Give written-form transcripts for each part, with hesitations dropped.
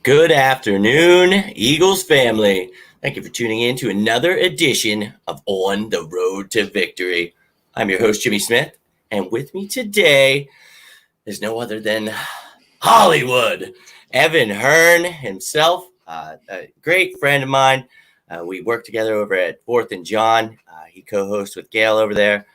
Good afternoon, Eagles family. Thank you for tuning in to another edition of On the Road to Victory. I'm your host, Jimmy Smith, and with me today is no other than Hollywood, Evan Hearn himself, a great friend of mine. We work together over at 4th and Jawn. He co-hosts with Gail over there.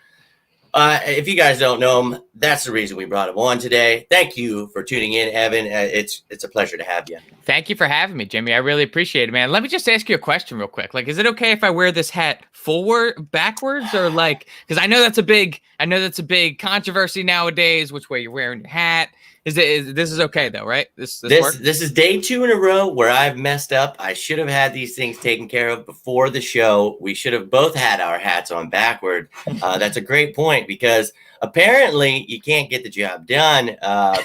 If you guys don't know him, that's the reason we brought him on today. Thank you for tuning in, Evan. It's a pleasure to have you. Thank you for having me, Jimmy. I really appreciate it, man. Let me just ask you a question real quick. Like, is it okay if I wear this hat backwards, or like, because I know that's a big controversy nowadays, which way you're wearing your hat. This is okay though, right? This is day 2 in a row where I've messed up. I should have had these things taken care of before the show. We should have both had our hats on backward. That's a great point, because apparently you can't get the job done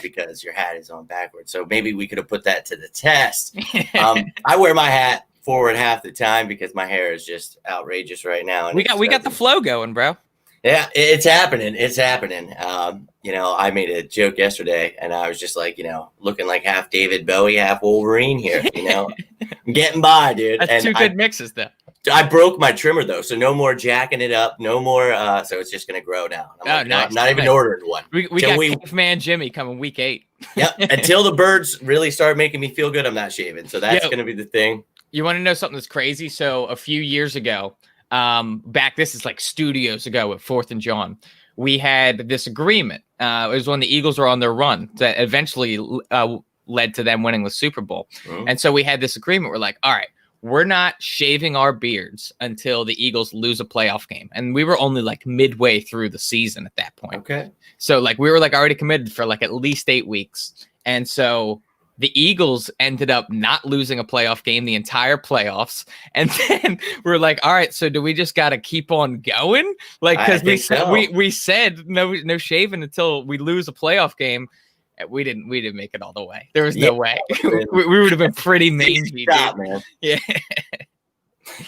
because your hat is on backwards. So maybe we could have put that to the test. I wear my hat forward half the time because my hair is just outrageous right now. And we got the flow going, bro. Yeah, it's happening. It's happening. I made a joke yesterday, and I was just like, looking like half David Bowie, half Wolverine here. I'm getting by, dude. That's and two good mixes, though. I broke my trimmer, though, so no more jacking it up, no more. So it's just going to grow now. Nice. I'm not even ordering one. We got Caveman Jimmy coming week 8. Yep. Until the birds really start making me feel good, I'm not shaving. So that's going to be the thing. You want to know something that's crazy? So a few years ago, this is like studios ago at 4th and Jawn, we had this agreement. It was when the Eagles were on their run that eventually led to them winning the Super Bowl. Mm-hmm. And so we had this agreement. We're like, all right, we're not shaving our beards until the Eagles lose a playoff game. And we were only like midway through the season at that point. Okay. So like we were like already committed for like at least 8 weeks. And so the Eagles ended up not losing a playoff game the entire playoffs. And then we're like, all right, so do we just got to keep on going? Like, because we said no shaving until we lose a playoff game. We didn't make it all the way. There was no way. we would have been pretty mangy, man. Yeah.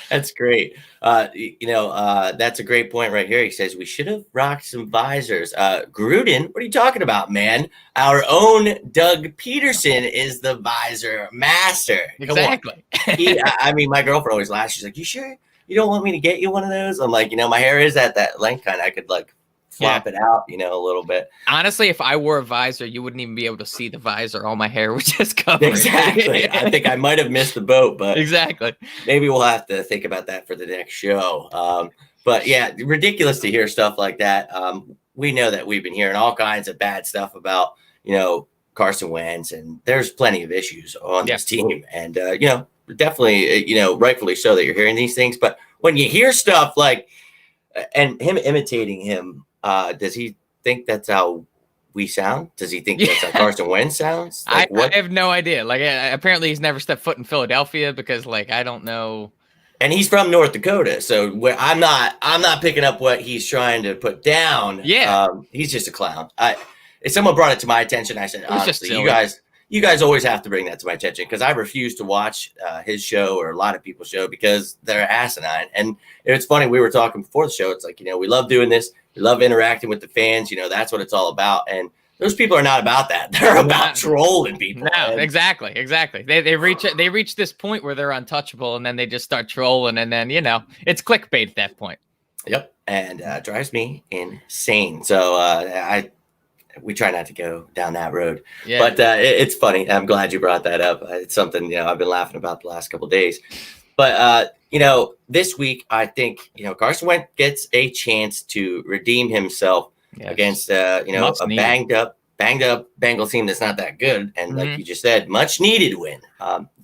That's great. That's a great point right here. He says we should have rocked some visors. Gruden, what are you talking about, man? Our own Doug Peterson is the visor master. Exactly. My girlfriend always laughs. She's like, "You sure you don't want me to get you one of those?" I'm like, my hair is at that length, kind of. I could like flop it out, a little bit. Honestly, if I wore a visor, you wouldn't even be able to see the visor. All my hair would just cover. Exactly. I think I might have missed the boat, but exactly. Maybe we'll have to think about that for the next show. But yeah, ridiculous to hear stuff like that. We know that we've been hearing all kinds of bad stuff about, Carson Wentz, and there's plenty of issues on this team. And, definitely, rightfully so that you're hearing these things. But when you hear stuff like, and him imitating him, does he think that's how we sound? Does he think that's how Carson Wentz sounds? Like, I have no idea. Like, apparently he's never stepped foot in Philadelphia because, like, I don't know. And he's from North Dakota, so I'm not picking up what he's trying to put down. Yeah, he's just a clown. If someone brought it to my attention, I said, honestly, you guys always have to bring that to my attention, because I refuse to watch his show or a lot of people's show because they're asinine. And it's funny, we were talking before the show. It's like, we love doing this. We love interacting with the fans. That's what it's all about. And those people are not about that. They're about trolling people. No, exactly. They reach this point where they're untouchable, and then they just start trolling, and then it's clickbait at that point. Yep, and drives me insane. So we try not to go down that road. Yeah. But it's funny. I'm glad you brought that up. It's something I've been laughing about the last couple of days. But this week I think Carson Wentz gets a chance to redeem himself against a banged up Bengals team that's not that good, and like you just said, much needed win.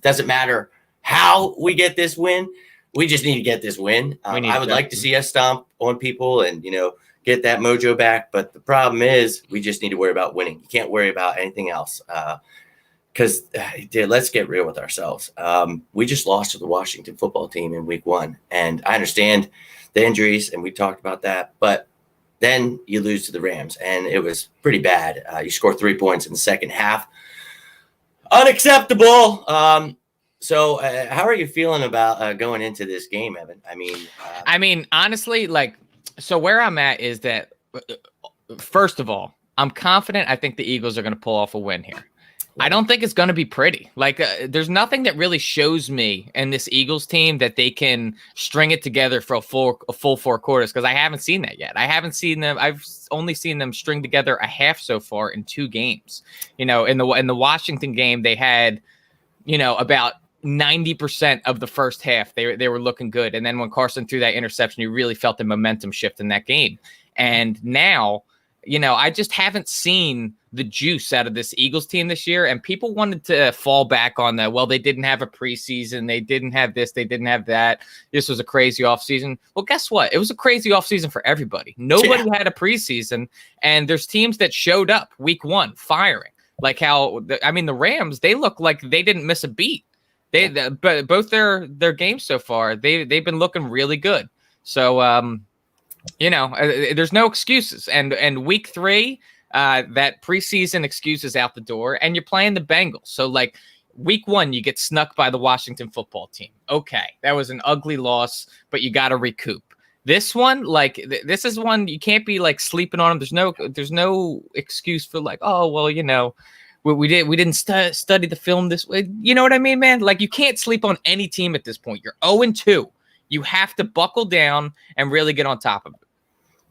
Doesn't matter how we get this win, we just need to get this win. I would like to see us stomp on people and get that mojo back, but the problem is we just need to worry about winning. You can't worry about anything else. Because, let's get real with ourselves. We just lost to the Washington football team in week 1. And I understand the injuries, and we talked about that. But then you lose to the Rams, and it was pretty bad. You score 3 points in the second half. Unacceptable. So how are you feeling about going into this game, Evan? I mean, honestly, so where I'm at is that, first of all, I'm confident. I think the Eagles are going to pull off a win here. I don't think it's going to be pretty. Like, there's nothing that really shows me in this Eagles team that they can string it together for a full 4 quarters, because I haven't seen that yet. I haven't seen them. I've only seen them string together a half so far in 2 games. In the Washington game, they had, about 90% of the first half. They were looking good, and then when Carson threw that interception, you really felt the momentum shift in that game. And now, I just haven't seen the juice out of this Eagles team this year. And people wanted to fall back on that. Well, they didn't have a preseason. They didn't have this. They didn't have that. This was a crazy offseason. Well, guess what? It was a crazy offseason for everybody. Nobody had a preseason. And there's teams that showed up week 1 firing. Like the Rams, they look like they didn't miss a beat. But both their games so far, they've been looking really good. So, there's no excuses. And week 3, that preseason excuse is out the door, and you're playing the Bengals. So, like, week 1, you get snuck by the Washington football team. Okay, that was an ugly loss, but you got to recoup. This one, this is one you can't be like sleeping on them. There's no excuse for like, oh well, we didn't study the film this way. You know what I mean, man? Like, you can't sleep on any team at this point. You're 0-2. You have to buckle down and really get on top of it.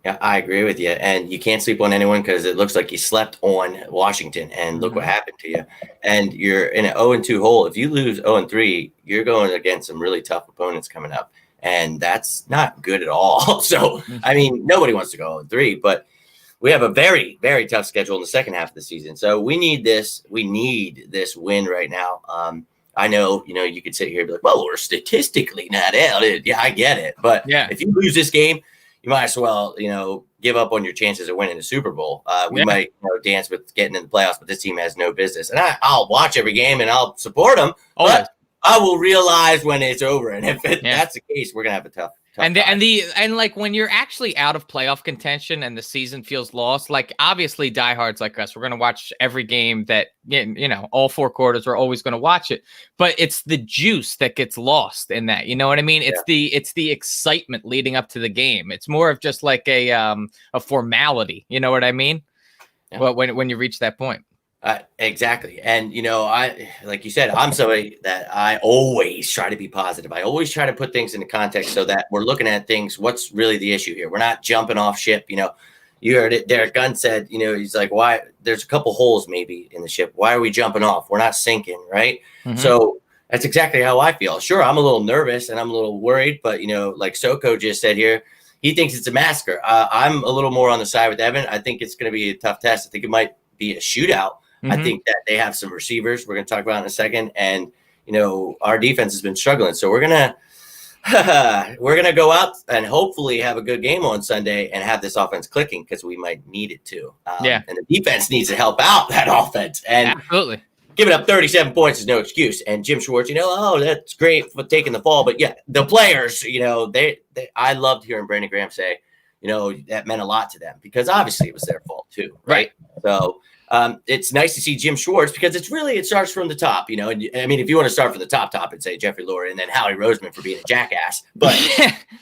Yeah, I agree with you. And you can't sleep on anyone, because it looks like you slept on Washington, and look what happened to you. And you're in an 0-2 hole. If you lose 0-3, you're going against some really tough opponents coming up, and that's not good at all. So, I mean, nobody wants to go 0-3, but we have a very, very tough schedule in the second half of the season. So we need this. We need this win right now. I know, you could sit here and be like, well, we're statistically not out. Yeah, I get it. But if you lose this game, you might as well, give up on your chances of winning the Super Bowl. We might dance with getting in the playoffs, but this team has no business. And I'll watch every game and I'll support them. But I will realize when it's over. And if that's the case, we're going to have a tough And like, when you're actually out of playoff contention and the season feels lost, like, obviously diehards like us, we're going to watch every game that, all 4 quarters, we're always going to watch it. But it's the juice that gets lost in that. You know what I mean? It's the excitement leading up to the game. It's more of just like a formality. You know what I mean? Yeah. Well, when you reach that point. Exactly. And, I, like you said, I'm somebody that I always try to be positive. I always try to put things into context so that we're looking at things. What's really the issue here? We're not jumping off ship. You heard it. Derek Gunn said, he's like, why? There's a couple holes maybe in the ship. Why are we jumping off? We're not sinking. Right. Mm-hmm. So that's exactly how I feel. Sure. I'm a little nervous and I'm a little worried, but like Soko just said here, he thinks it's a massacre. I'm a little more on the side with Evan. I think it's going to be a tough test. I think it might be a shootout. Mm-hmm. I think that they have some receivers we're going to talk about in a second. And, our defense has been struggling. So we're going to go out and hopefully have a good game on Sunday and have this offense clicking, because we might need it to. And the defense needs to help out that offense. And absolutely. Giving up 37 points is no excuse. And Jim Schwartz, that's great for taking the fall. But, the players, I loved hearing Brandon Graham say, that meant a lot to them, because obviously it was their fault too. Right. So it's nice to see Jim Schwartz, because it starts from the top, and I mean, if you want to start from the top, it'd say Jeffrey Lurie and then Howie Roseman for being a jackass. But,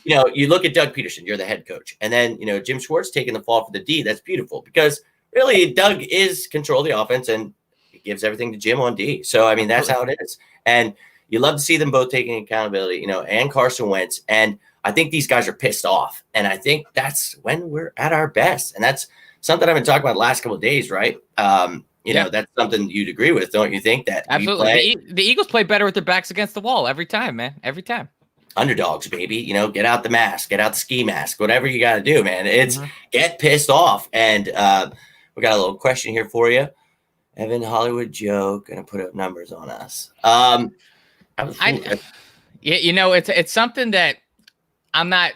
you look at Doug Peterson, you're the head coach. And then, Jim Schwartz taking the fall for the D. That's beautiful, because really Doug is control the offense and he gives everything to Jim on D. So, I mean, that's how it is. And you love to see them both taking accountability, and Carson Wentz. And I think these guys are pissed off. And I think that's when we're at our best. And that's something I've been talking about the last couple of days, right? That's something you'd agree with, don't you think? That absolutely. The Eagles play better with their backs against the wall every time, man. Every time. Underdogs, baby. Get out the mask, get out the ski mask, whatever you got to do, man. It's get pissed off. And we got a little question here for you. Evan Hollywood Joe gonna put up numbers on us. It's something that I'm not.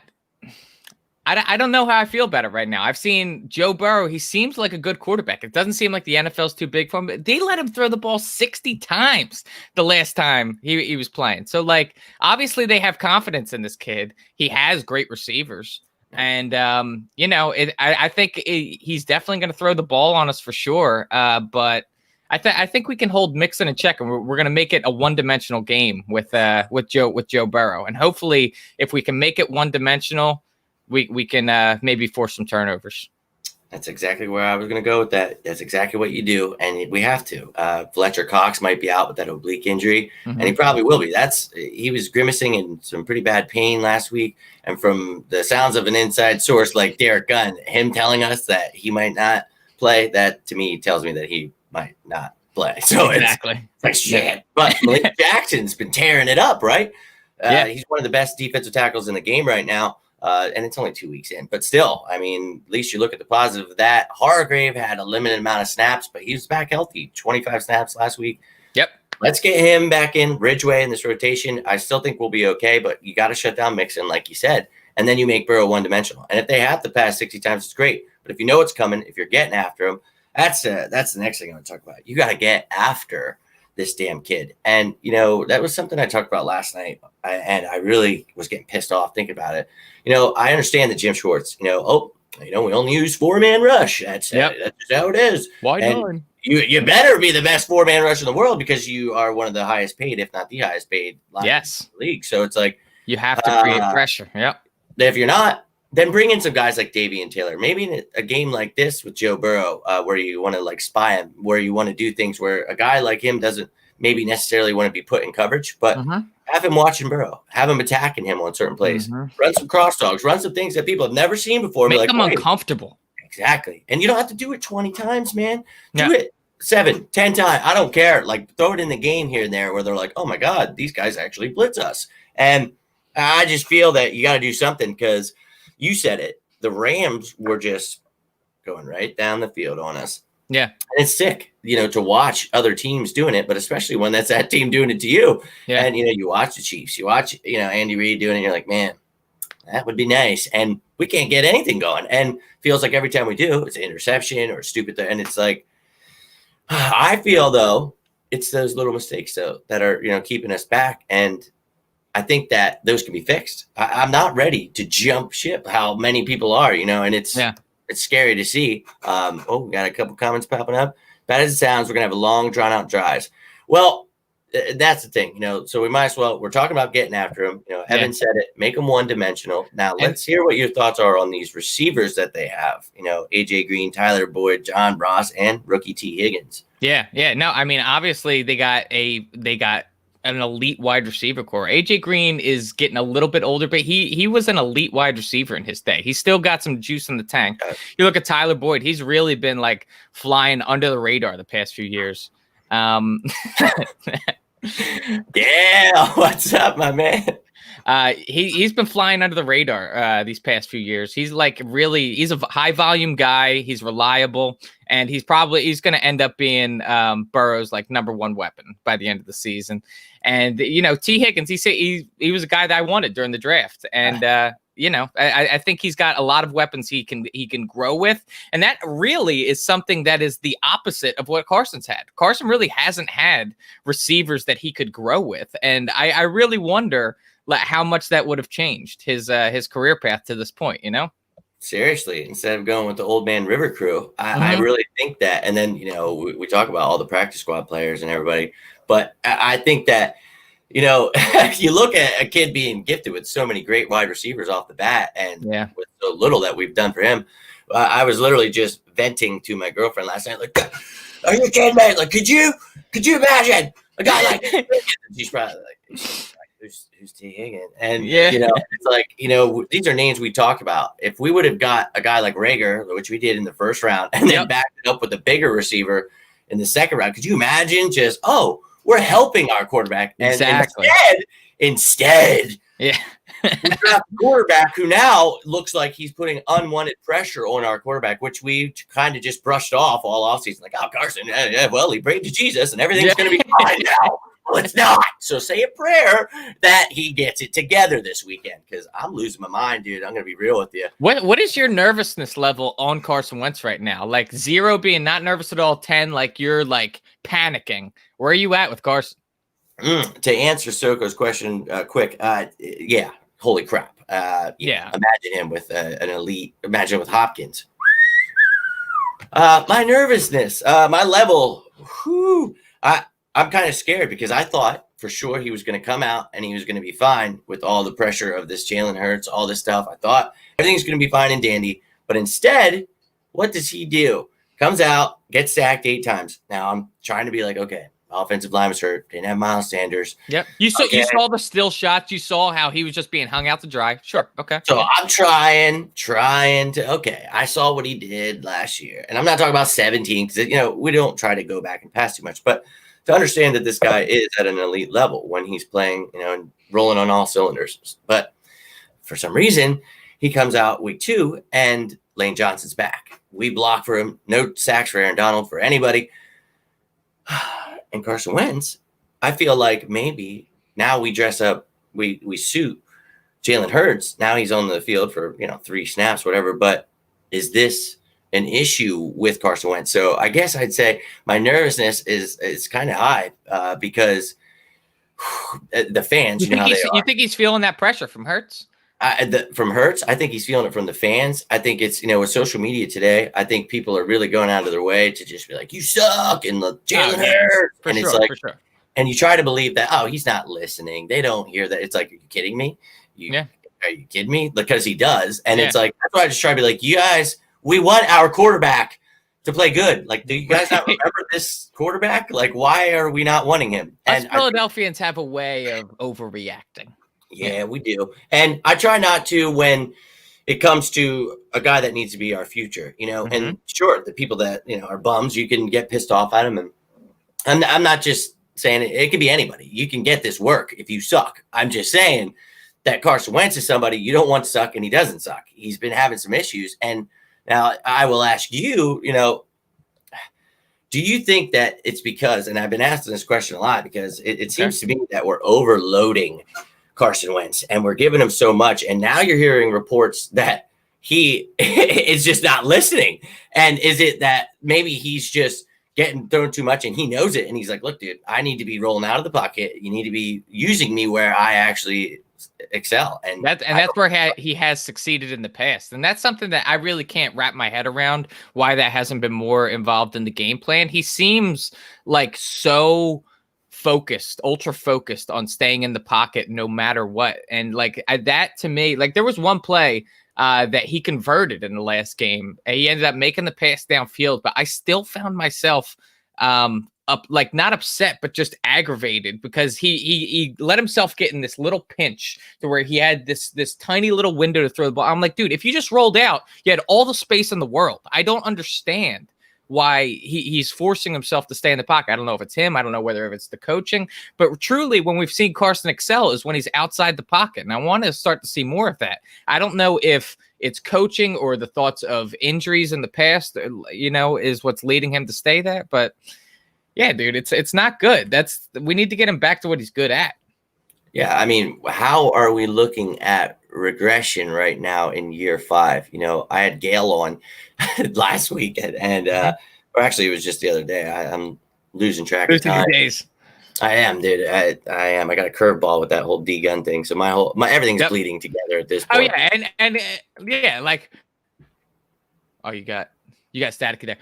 I don't know how I feel about it right now. I've seen Joe Burrow. He seems like a good quarterback. It doesn't seem like the NFL's too big for him. They let him throw the ball 60 times the last time he was playing. So, like, obviously they have confidence in this kid. He has great receivers. And, I think he's definitely going to throw the ball on us for sure. But I think we can hold Mixon in check, and we're going to make it a one-dimensional game with Joe Burrow. And hopefully, if we can make it one-dimensional, we can maybe force some turnovers. That's exactly where I was going to go with that. That's exactly what you do, and we have to. Fletcher Cox might be out with that oblique injury, and he probably will be. He was grimacing in some pretty bad pain last week, and from the sounds of an inside source like Derek Gunn, him telling us that he might not play, that to me tells me that he might not play. So exactly. It's like shit. But Malik Jackson's been tearing it up, right? He's one of the best defensive tackles in the game right now. And it's only 2 weeks in, but still, I mean, at least you look at the positive of that. Hargrave had a limited amount of snaps, but he was back healthy. 25 snaps last week. Yep. Let's get him back in Ridgeway in this rotation. I still think we'll be okay, but you got to shut down Mixon, like you said, and then you make Burrow one-dimensional. And if they have to pass 60 times, it's great. But if you know what's coming, if you're getting after him, that's the next thing I'm going to talk about. You got to get after this damn kid. And, that was something I talked about last night, and I really was getting pissed off thinking about it. I understand that Jim Schwartz, we only use 4-man rush. That's how it is. Why not? You better be the best 4-man rush in the world because you are one of the highest paid, if not the highest paid in the league. So it's like you have to create pressure. Yep. If you're not, then bring in some guys like Davian Taylor. Maybe in a game like this with Joe Burrow, where you want to spy him, where you want to do things where a guy like him doesn't maybe necessarily want to be put in coverage, but have him watching Burrow, have him attacking him on certain plays, run some cross dogs, run some things that people have never seen before. Make them uncomfortable. Exactly. And you don't have to do it 20 times, man. Do it 7, 10 times. I don't care. Throw it in the game here and there where they're like, oh my God, these guys actually blitz us. And I just feel that you got to do something because you said it. The Rams were just going right down the field on us. Yeah. And it's sick, to watch other teams doing it, but especially when that's that team doing it to you. Yeah. And, you watch the Chiefs, you watch, Andy Reid doing it, and you're like, man, that would be nice. And we can't get anything going. And feels like every time we do, it's an interception or a stupid thing. And it's like, I feel, though, it's those little mistakes, though, that are, keeping us back. And I think that those can be fixed. I'm not ready to jump ship how many people are, and it's scary to see. We got a couple comments popping up. Bad as it sounds, we're going to have a long, drawn-out drives. Well, that's the thing, so we might as well – we're talking about getting after him. Evan said it. Make them one-dimensional. Now, let's hear what your thoughts are on these receivers that they have. A.J. Green, Tyler Boyd, John Ross, and rookie T. Higgins. Yeah. No, I mean, obviously they got an elite wide receiver core. AJ Green is getting a little bit older, but he was an elite wide receiver in his day. He's still got some juice in the tank. You look at Tyler Boyd, he's really been flying under the radar the past few years. Yeah, what's up, my man? He's been flying under the radar these past few years. He's he's a high volume guy. He's reliable, and he's going to end up being Burrow's number one weapon by the end of the season. And T. Higgins, he was a guy that I wanted during the draft, and I think he's got a lot of weapons he can grow with, and that really is something that is the opposite of what Carson's had. Carson really hasn't had receivers that he could grow with, and I really wonder how much that would have changed his career path to this point, Seriously, instead of going with the old man River crew, I really think that. And then, we talk about all the practice squad players and everybody, but I think that, you look at a kid being gifted with so many great wide receivers off the bat and with so little that we've done for him. I was literally just venting to my girlfriend last night, are you kidding me? Could you imagine a guy like she's probably who's T. Higgins? And, it's these are names we talk about. If we would have got a guy like Rager, which we did in the first round, and then backed it up with a bigger receiver in the second round, could you imagine we're helping our quarterback? And instead, we got a quarterback who now looks like he's putting unwanted pressure on our quarterback, which we kind of just brushed off all offseason. Carson, he prayed to Jesus and everything's going to be fine now. Well, it's not. So say a prayer that he gets it together this weekend because I'm losing my mind, dude. I'm going to be real with you. What is your nervousness level on Carson Wentz right now? 0 being not nervous at all, 10 you're panicking. Where are you at with Carson? To answer Soko's question quick, holy crap. Imagine him with an elite. Imagine with Hopkins. My nervousness, my level, I'm kind of scared because I thought for sure he was going to come out and he was going to be fine with all the pressure of this Jalen Hurts, all this stuff. I thought everything's going to be fine and dandy, but instead What does he do? Comes out, gets sacked 8 times. Now I'm trying to be like, okay, offensive line was hurt. Didn't have Miles Sanders. Yep. You saw the still shots. You saw how he was just being hung out to dry. Sure. Okay. So I'm trying to, okay, I saw what he did last year. And I'm not talking about 17 because, we don't try to go back and pass too much. But to understand that this guy is at an elite level when he's playing, and rolling on all cylinders. But for some reason, he comes out week 2 and Lane Johnson's back. We block for him. No sacks for Aaron Donald, for anybody. And Carson Wentz, I feel like maybe now we dress up, we suit Jalen Hurts. Now he's on the field for, 3 snaps, whatever. But is this an issue with Carson Wentz? So I guess I'd say my nervousness is kind of high because the fans, you think he's feeling that pressure from Hurts? From Hurts, I think he's feeling it from the fans. I think it's, with social media today, I think people are really going out of their way to just be like, you suck, and the Jalen Hurts. And it's like, and you try to believe that, oh, he's not listening. They don't hear that. It's like, are you kidding me? Are you kidding me? Because he does. And it's like, that's why I just try to be like, you guys, we want our quarterback to play good. Like, do you guys not remember this quarterback? Like, why are we not wanting him? And Philadelphians have a way of overreacting. Yeah, we do. And I try not to when it comes to a guy that needs to be our future, and sure, the people that, are bums, you can get pissed off at them. And I'm not just saying it could be anybody. You can get this work if you suck. I'm just saying that Carson Wentz is somebody you don't want to suck, and he doesn't suck. He's been having some issues. And now I will ask you, do you think that it's because, and I've been asking this question a lot because it seems to me that we're overloading Carson Wentz and we're giving him so much, and now you're hearing reports that he is just not listening. And is it that maybe he's just getting thrown too much and he knows it, and he's like, look, dude, I need to be rolling out of the pocket. You need to be using me where I actually excel. And that's where he has succeeded in the past. And that's something that I really can't wrap my head around, why that hasn't been more involved in the game plan. He seems like so ultra focused on staying in the pocket no matter what. And that to me, there was one play that he converted in the last game. He ended up making the pass downfield, but I still found myself not upset, but just aggravated because he let himself get in this little pinch to where he had this tiny little window to throw the ball. I'm like, dude, if you just rolled out, you had all the space in the world. I don't understand why he's forcing himself to stay in the pocket. I don't know if it's him. I don't know whether it's the coaching, but truly when we've seen Carson excel is when he's outside the pocket. And I want to start to see more of that. I don't know if it's coaching or the thoughts of injuries in the past, is what's leading him to stay there. But yeah, dude, it's not good. We need to get him back to what he's good at. Yeah. I mean, how are we looking at regression right now in year 5? I had Gail on last week and or actually it was just the other day. I'm losing track of time. Days. I am, dude. I am. I got a curveball with that whole D gun thing. So my everything's bleeding together at this point. Oh yeah. And yeah, oh, you got static there.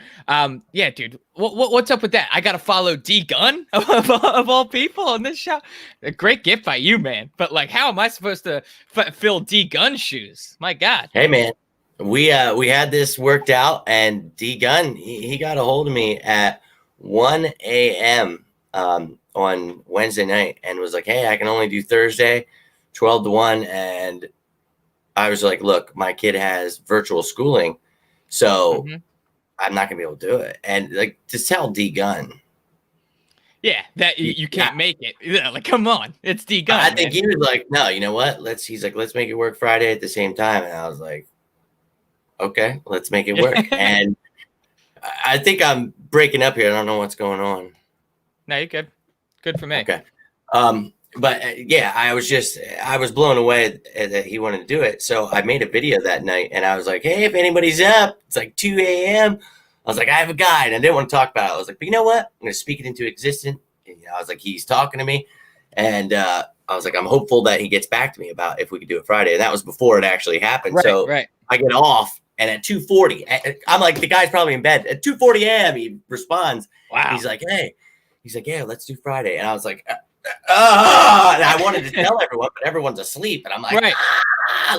Yeah, dude. What's up with that? I gotta follow D Gun of all people on this show. A great gift by you, man. But how am I supposed to fill D Gun shoes? My God. Hey, man. We had this worked out, and D Gun he got a hold of me at 1 a.m. On Wednesday night and was like, hey, I can only do Thursday, 12 to 1. And I was like, look, my kid has virtual schooling, so I'm not gonna be able to do it. And to tell D Gun, yeah, that you can't make it. Yeah, come on, it's D Gun. I think he was like, no, you know what? Let's make it work Friday at the same time. And I was like, okay, let's make it work. And I think I'm breaking up here. I don't know what's going on. No, you're good. Good for me. Okay. But yeah, I was blown away that he wanted to do it. So I made a video that night and I was like, hey, if anybody's up, it's 2 a.m. I was like, I have a guy, and I didn't want to talk about it. I was like, but you know what? I'm going to speak it into existence. And, I was like, he's talking to me. And I was like, I'm hopeful that he gets back to me about if we could do it Friday. And that was before it actually happened. Right. I get off, and at 2:40, I'm like, the guy's probably in bed. At 2:40 a.m., he responds. Wow. He's like, hey. He's like, yeah, let's do Friday. And I was like, and I wanted to tell everyone, but everyone's asleep. And I'm like, right.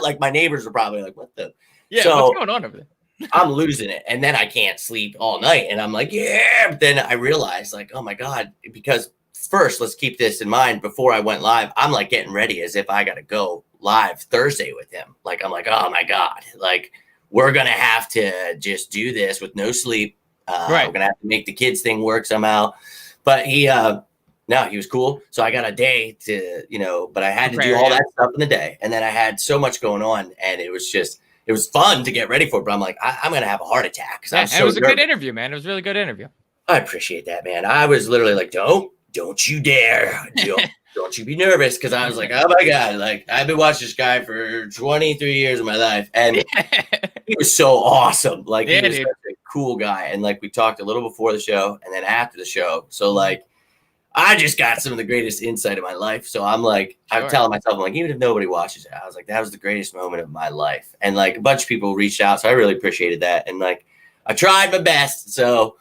Like my neighbors are probably like, what the? Yeah, what's going on over there? I'm losing it. And then I can't sleep all night. And I'm like, yeah. But then I realized, like, oh my God, because first, let's keep this in mind. Before I went live, I'm like getting ready as if I got to go live Thursday with him. Like, I'm like, oh my God, like, we're going to have to just do this with no sleep. Right. We're going to have to make the kids thing work somehow. But he was cool. So I got a day to, but I had to do all that stuff in the day. And then I had so much going on, and it was fun to get ready for it. But I'm like, I'm going to have a heart attack. Yeah, it was a good interview, man. It was a really good interview. I appreciate that, man. I was literally like, don't you dare. Don't you be nervous. Cause I was like, oh my God, like I've been watching this guy for 23 years of my life. And he was so awesome. Like he was such a cool guy. And like we talked a little before the show and then after the show. So like I just got some of the greatest insight of my life. So I'm like, I'm telling myself, I'm like, even if nobody watches it, I was like, that was the greatest moment of my life. And like a bunch of people reached out. So I really appreciated that. And like, I tried my best. So,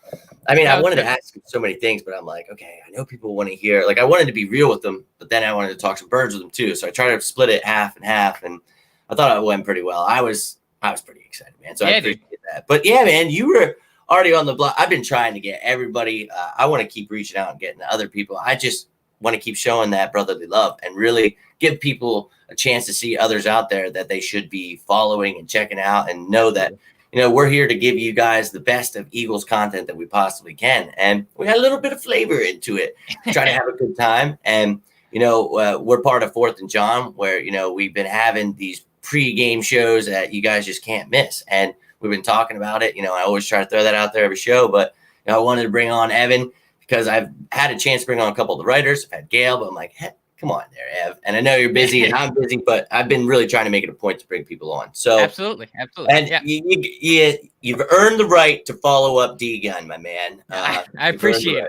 I mean, I wanted to ask him so many things, but I'm like, okay, I know people want to hear, like, I wanted to be real with them, but then I wanted to talk some birds with them too. So I tried to split it half and half, and I thought it went pretty well. I was pretty excited, man. So I appreciate that. But yeah, man, you were already on the block. I've been trying to get everybody. I want to keep reaching out and getting to other people. I just want to keep showing that brotherly love and really give people a chance to see others out there that they should be following and checking out, and know that, we're here to give you guys the best of Eagles content that we possibly can. And we got a little bit of flavor into it, try to have a good time. And, we're part of 4th and Jawn, where, we've been having these pre-game shows that you guys just can't miss. And we've been talking about it. I always try to throw that out there every show, but I wanted to bring on Evan because I've had a chance to bring on a couple of the writers. I've had Gail, but I'm like, hey, come on there, Ev. And I know you're busy and I'm busy, but I've been really trying to make it a point to bring people on. So absolutely. And you've earned the right to follow up D-Gun, my man. I appreciate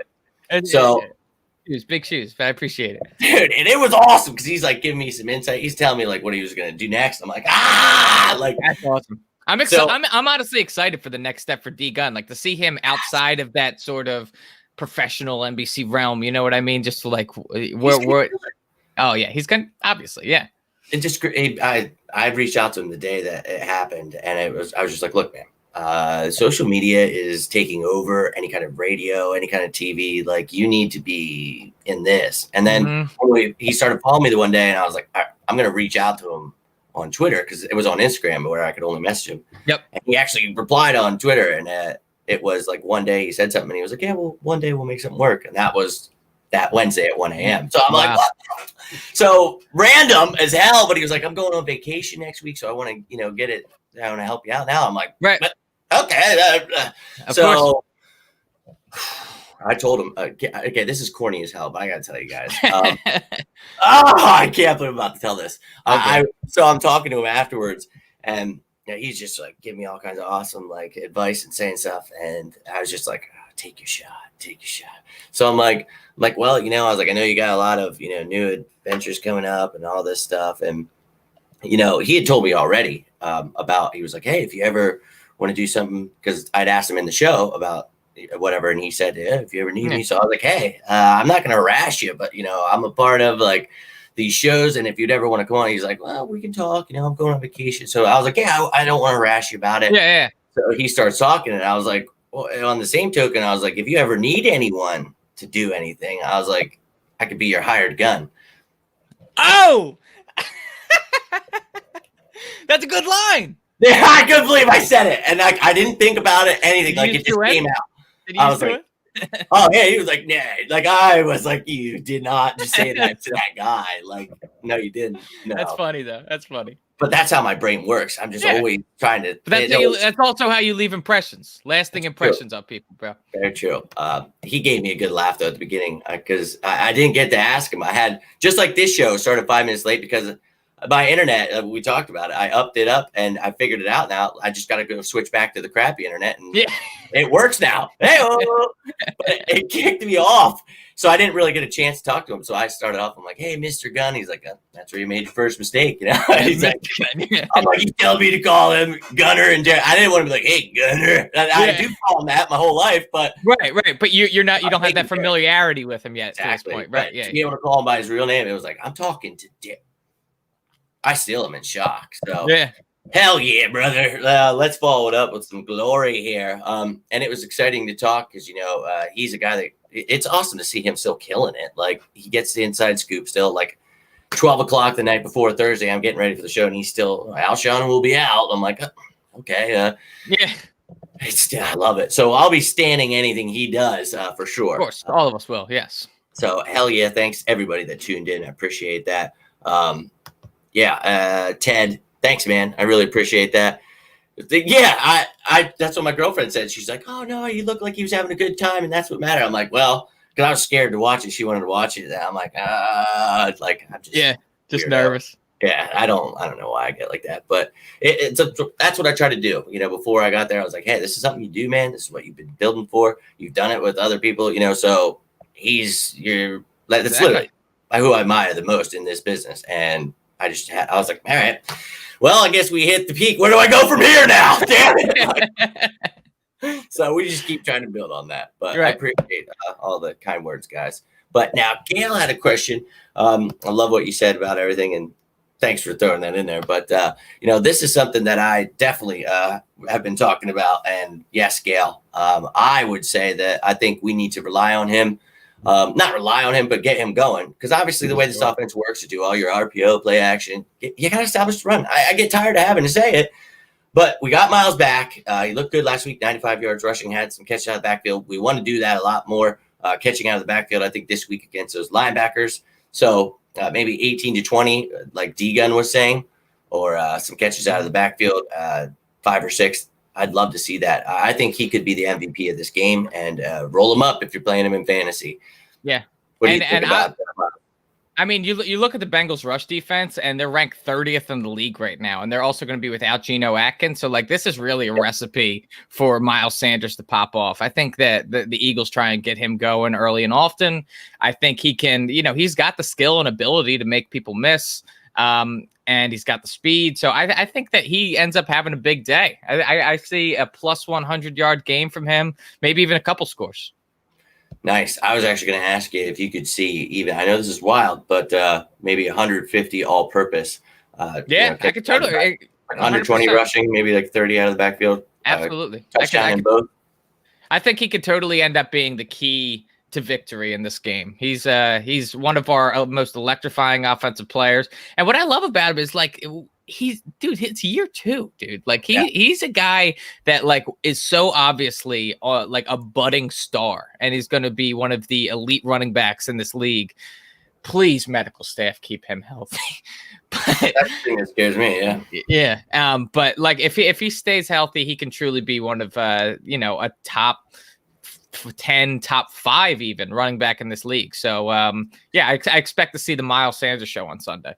it. So big shoes, but I appreciate it, dude. And it was awesome because he's like giving me some insight. He's telling me like what he was going to do next. I'm like, like that's awesome. I'm excited. I'm honestly excited for the next step for D-Gun, like to see him outside of that sort of professional NBC realm. You know what I mean? Just like we're oh yeah, he's gonna obviously, yeah. It just I reached out to him the day that it happened, and I was just like, look, man, social media is taking over any kind of radio, any kind of TV. Like, you need to be in this. And then he started following me the one day, and I was like, all right, I'm gonna reach out to him on Twitter because it was on Instagram where I could only message him. Yep. And he actually replied on Twitter, and it was like one day he said something, and he was like, yeah, well, one day we'll make something work, and that was that Wednesday at 1 a.m. So I'm like, what? So random as hell, but he was like, I'm going on vacation next week, so I want to, get it. I want to help you out. Now I'm like, right, okay. So I told him, okay, this is corny as hell, but I got to tell you guys. I can't believe I'm about to tell this. So I'm talking to him afterwards, and he's just like giving me all kinds of awesome like advice and saying stuff, and I was just like, take your shot. So I'm like, well, I was like, I know you got a lot of, new adventures coming up and all this stuff. And, he had told me already he was like, hey, if you ever want to do something, because I'd asked him in the show about whatever. And he said, yeah, if you ever need me. So I was like, hey, I'm not going to harass you, but, I'm a part of like these shows. And if you'd ever want to come on, he's like, well, we can talk, I'm going on vacation. So I was like, yeah, I don't want to harass you about it. Yeah. So he starts talking, and I was like, well, on the same token, I was like, if you ever need anyone to do anything, I was like, I could be your hired gun. Oh, that's a good line. Yeah, I couldn't believe I said it. And I didn't think about it, anything. Like, it just came out. I was like, oh, yeah. He was like, nah. Like, I was like, you did not just say that to that guy. Like, no, you didn't. No. That's funny, though. That's funny. But that's how my brain works. I'm just always trying to. But that's also how you leave impressions, lasting impressions on people, bro. Very true. He gave me a good laugh though at the beginning because I didn't get to ask him. I had just like this show started 5 minutes late because my internet. We talked about it. I upped it up and I figured it out. Now I just got to go switch back to the crappy internet, and it works now. Hey, but it kicked me off. So I didn't really get a chance to talk to him. So I started off, I'm like, hey, Mr. Gunn. He's like, that's where you made your first mistake. He's like, I'm like, you tell me to call him Gunner and Jerry. I didn't want to be like, hey, Gunner. I do call him that my whole life, but right. But you're not, you don't have that familiarity with him yet. Exactly. To this point. Right. To be able to call him by his real name, it was like, I'm talking to Dick. I still am in shock. So Hell yeah, brother. Let's follow it up with some glory here. And it was exciting to talk because, he's a guy that it's awesome to see him still killing it. Like, he gets the inside scoop still. Like, 12 o'clock the night before Thursday, I'm getting ready for the show, and he's still, Alshon will be out. I'm like, okay. Yeah. I love it. So I'll be standing anything he does for sure. Of course, all of us will. Yes. So hell yeah, thanks everybody that tuned in. I appreciate that. Ted, thanks, man. I really appreciate that. Yeah, I that's what my girlfriend said. She's like, "Oh no, you look like he was having a good time, and that's what mattered." I'm like, "Well, because I was scared to watch it. She wanted to watch it. And I'm like, I'm just nervous." Yeah, I don't know why I get like that, but that's what I try to do. Before I got there, I was like, "Hey, this is something you do, man. This is what you've been building for. You've done it with other people, So that's literally who I admire the most in this business." And I was like, "All right, well, I guess we hit the peak. Where do I go from here now? Damn it!" So we just keep trying to build on that. But I appreciate all the kind words, guys. But now Gail had a question. I love what you said about everything, and thanks for throwing that in there. But, this is something that I definitely have been talking about. And yes, Gail, I would say that I think we need to rely on him. Not rely on him, but get him going. Because obviously the way this offense works, to do all your RPO, play action, you got to establish the run. I get tired of having to say it. But we got Miles back. He looked good last week, 95 yards rushing, had some catches out of the backfield. We want to do that a lot more, catching out of the backfield, I think, this week against those linebackers. So maybe 18 to 20, like D-Gun was saying, or some catches out of the backfield, 5 or 6. I'd love to see that. I think he could be the MVP of this game, and roll him up if you're playing him in fantasy. Yeah. What do you think about that? I mean, you look at the Bengals rush defense, and they're ranked 30th in the league right now, and they're also going to be without Geno Atkins. So, this is really a recipe for Miles Sanders to pop off. I think that the Eagles try and get him going early and often. I think he can, he's got the skill and ability to make people miss, and he's got the speed. So I think that he ends up having a big day. I see a plus 100-yard game from him, maybe even a couple scores. Nice. I was actually going to ask you if you could see even, I know this is wild, but maybe 150 all-purpose. I could totally. Like 120 rushing, maybe like 30 out of the backfield. Absolutely. Touchdown in both. I think he could totally end up being the key to victory in this game. He's one of our most electrifying offensive players. And what I love about him is it's year 2, dude. He's a guy that is so obviously a budding star, and he's going to be one of the elite running backs in this league. Please, medical staff, keep him healthy. That's the thing that scares me. Yeah. But if he stays healthy, he can truly be one of a top 10, top 5 even running back in this league. So I expect to see the Miles Sanders show on Sunday.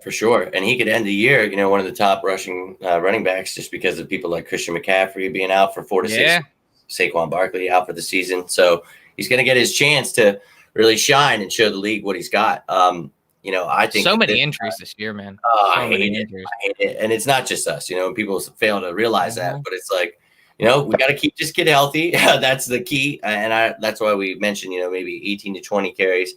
For sure. And he could end the year, one of the top rushing running backs, just because of people like Christian McCaffrey being out for 4 to 6, Saquon Barkley out for the season. So he's going to get his chance to really shine and show the league what he's got. I think so many injuries this year, man. I hate it. And it's not just us, people fail to realize that, but it's like, we got to keep this kid healthy. That's the key. And that's why we mentioned, maybe 18 to 20 carries.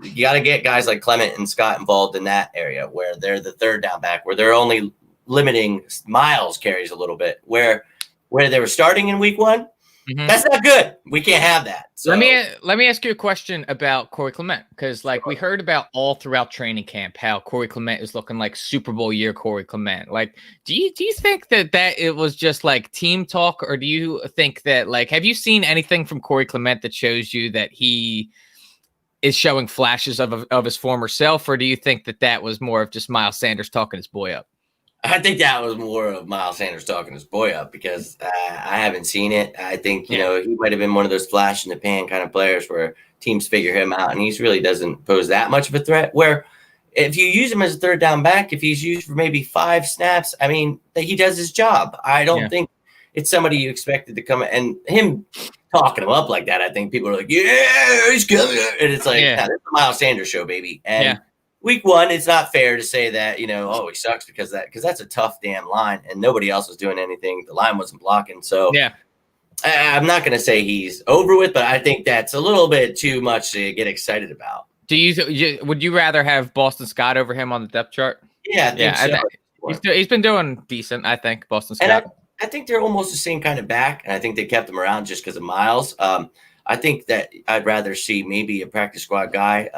You got to get guys like Clement and Scott involved in that area where they're the third down back, where they're only limiting Miles carries a little bit, where they were starting in week 1. Mm-hmm. That's not good. We can't have that. So let me ask you a question about Corey Clement, because we heard about all throughout training camp how Corey Clement is looking like Super Bowl year Corey Clement. Do you think that it was just team talk, or do you think that have you seen anything from Corey Clement that shows you that he is showing flashes of his former self, or do you think that was more of just Miles Sanders talking his boy up? I think that was more of Miles Sanders talking his boy up, because I haven't seen it. I think, he might have been one of those flash in the pan kind of players where teams figure him out, and he really doesn't pose that much of a threat, where if you use him as a third down back, if he's used for maybe 5 snaps, I mean, that he does his job. I don't think it's somebody you expected to come, and him talking him up like that, I think people are like, yeah, he's coming. And it's like, this is the Miles Sanders show, baby. And week 1, it's not fair to say that, he sucks because that's a tough damn line, and nobody else was doing anything. The line wasn't blocking. So I'm not going to say he's over with, but I think that's a little bit too much to get excited about. Would you rather have Boston Scott over him on the depth chart? Yeah, I think so. He's been doing decent, I think. Boston And Scott. I think they're almost the same kind of back, and I think they kept him around just because of Miles. I think that I'd rather see maybe a practice squad guy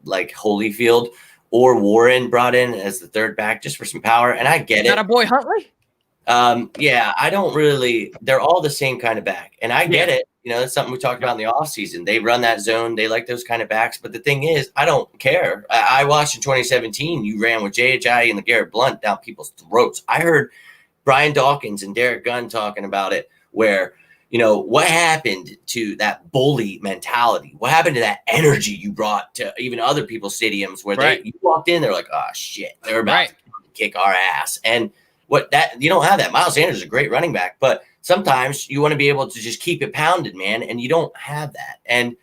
like Holyfield or Warren brought in as the third back just for some power. And I get it. Not a boy Huntley? Yeah, I don't really. They're all the same kind of back, and I get it. You know, that's something we talked about in the offseason. They run that zone. They like those kind of backs. But the thing is, I don't care. I watched in 2017, you ran with J.H.I. and the Garrett Blunt down people's throats. I heard Brian Dawkins and Derek Gunn talking about it, where, you know, what happened to that bully mentality? What happened to that energy you brought to even other people's stadiums where you walked in, they're like, oh, shit, they're about to kick our ass. And you don't have that. Miles Sanders is a great running back, but sometimes you want to be able to just keep it pounded, man, and you don't have that. And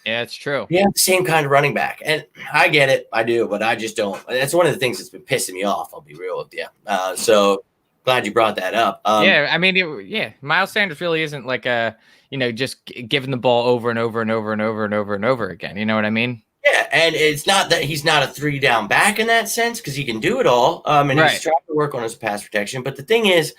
yeah, it's true. Yeah, the same kind of running back. And I get it. I do, but I just don't. That's one of the things that's been pissing me off. I'll be real with you. So glad you brought that up. Yeah, I mean, Miles Sanders really isn't like just giving the ball over and over and over and over and over and over again. You know what I mean? Yeah, and it's not that he's not a 3-down back in that sense, because he can do it all. And he's trying to work on his pass protection. But the thing is,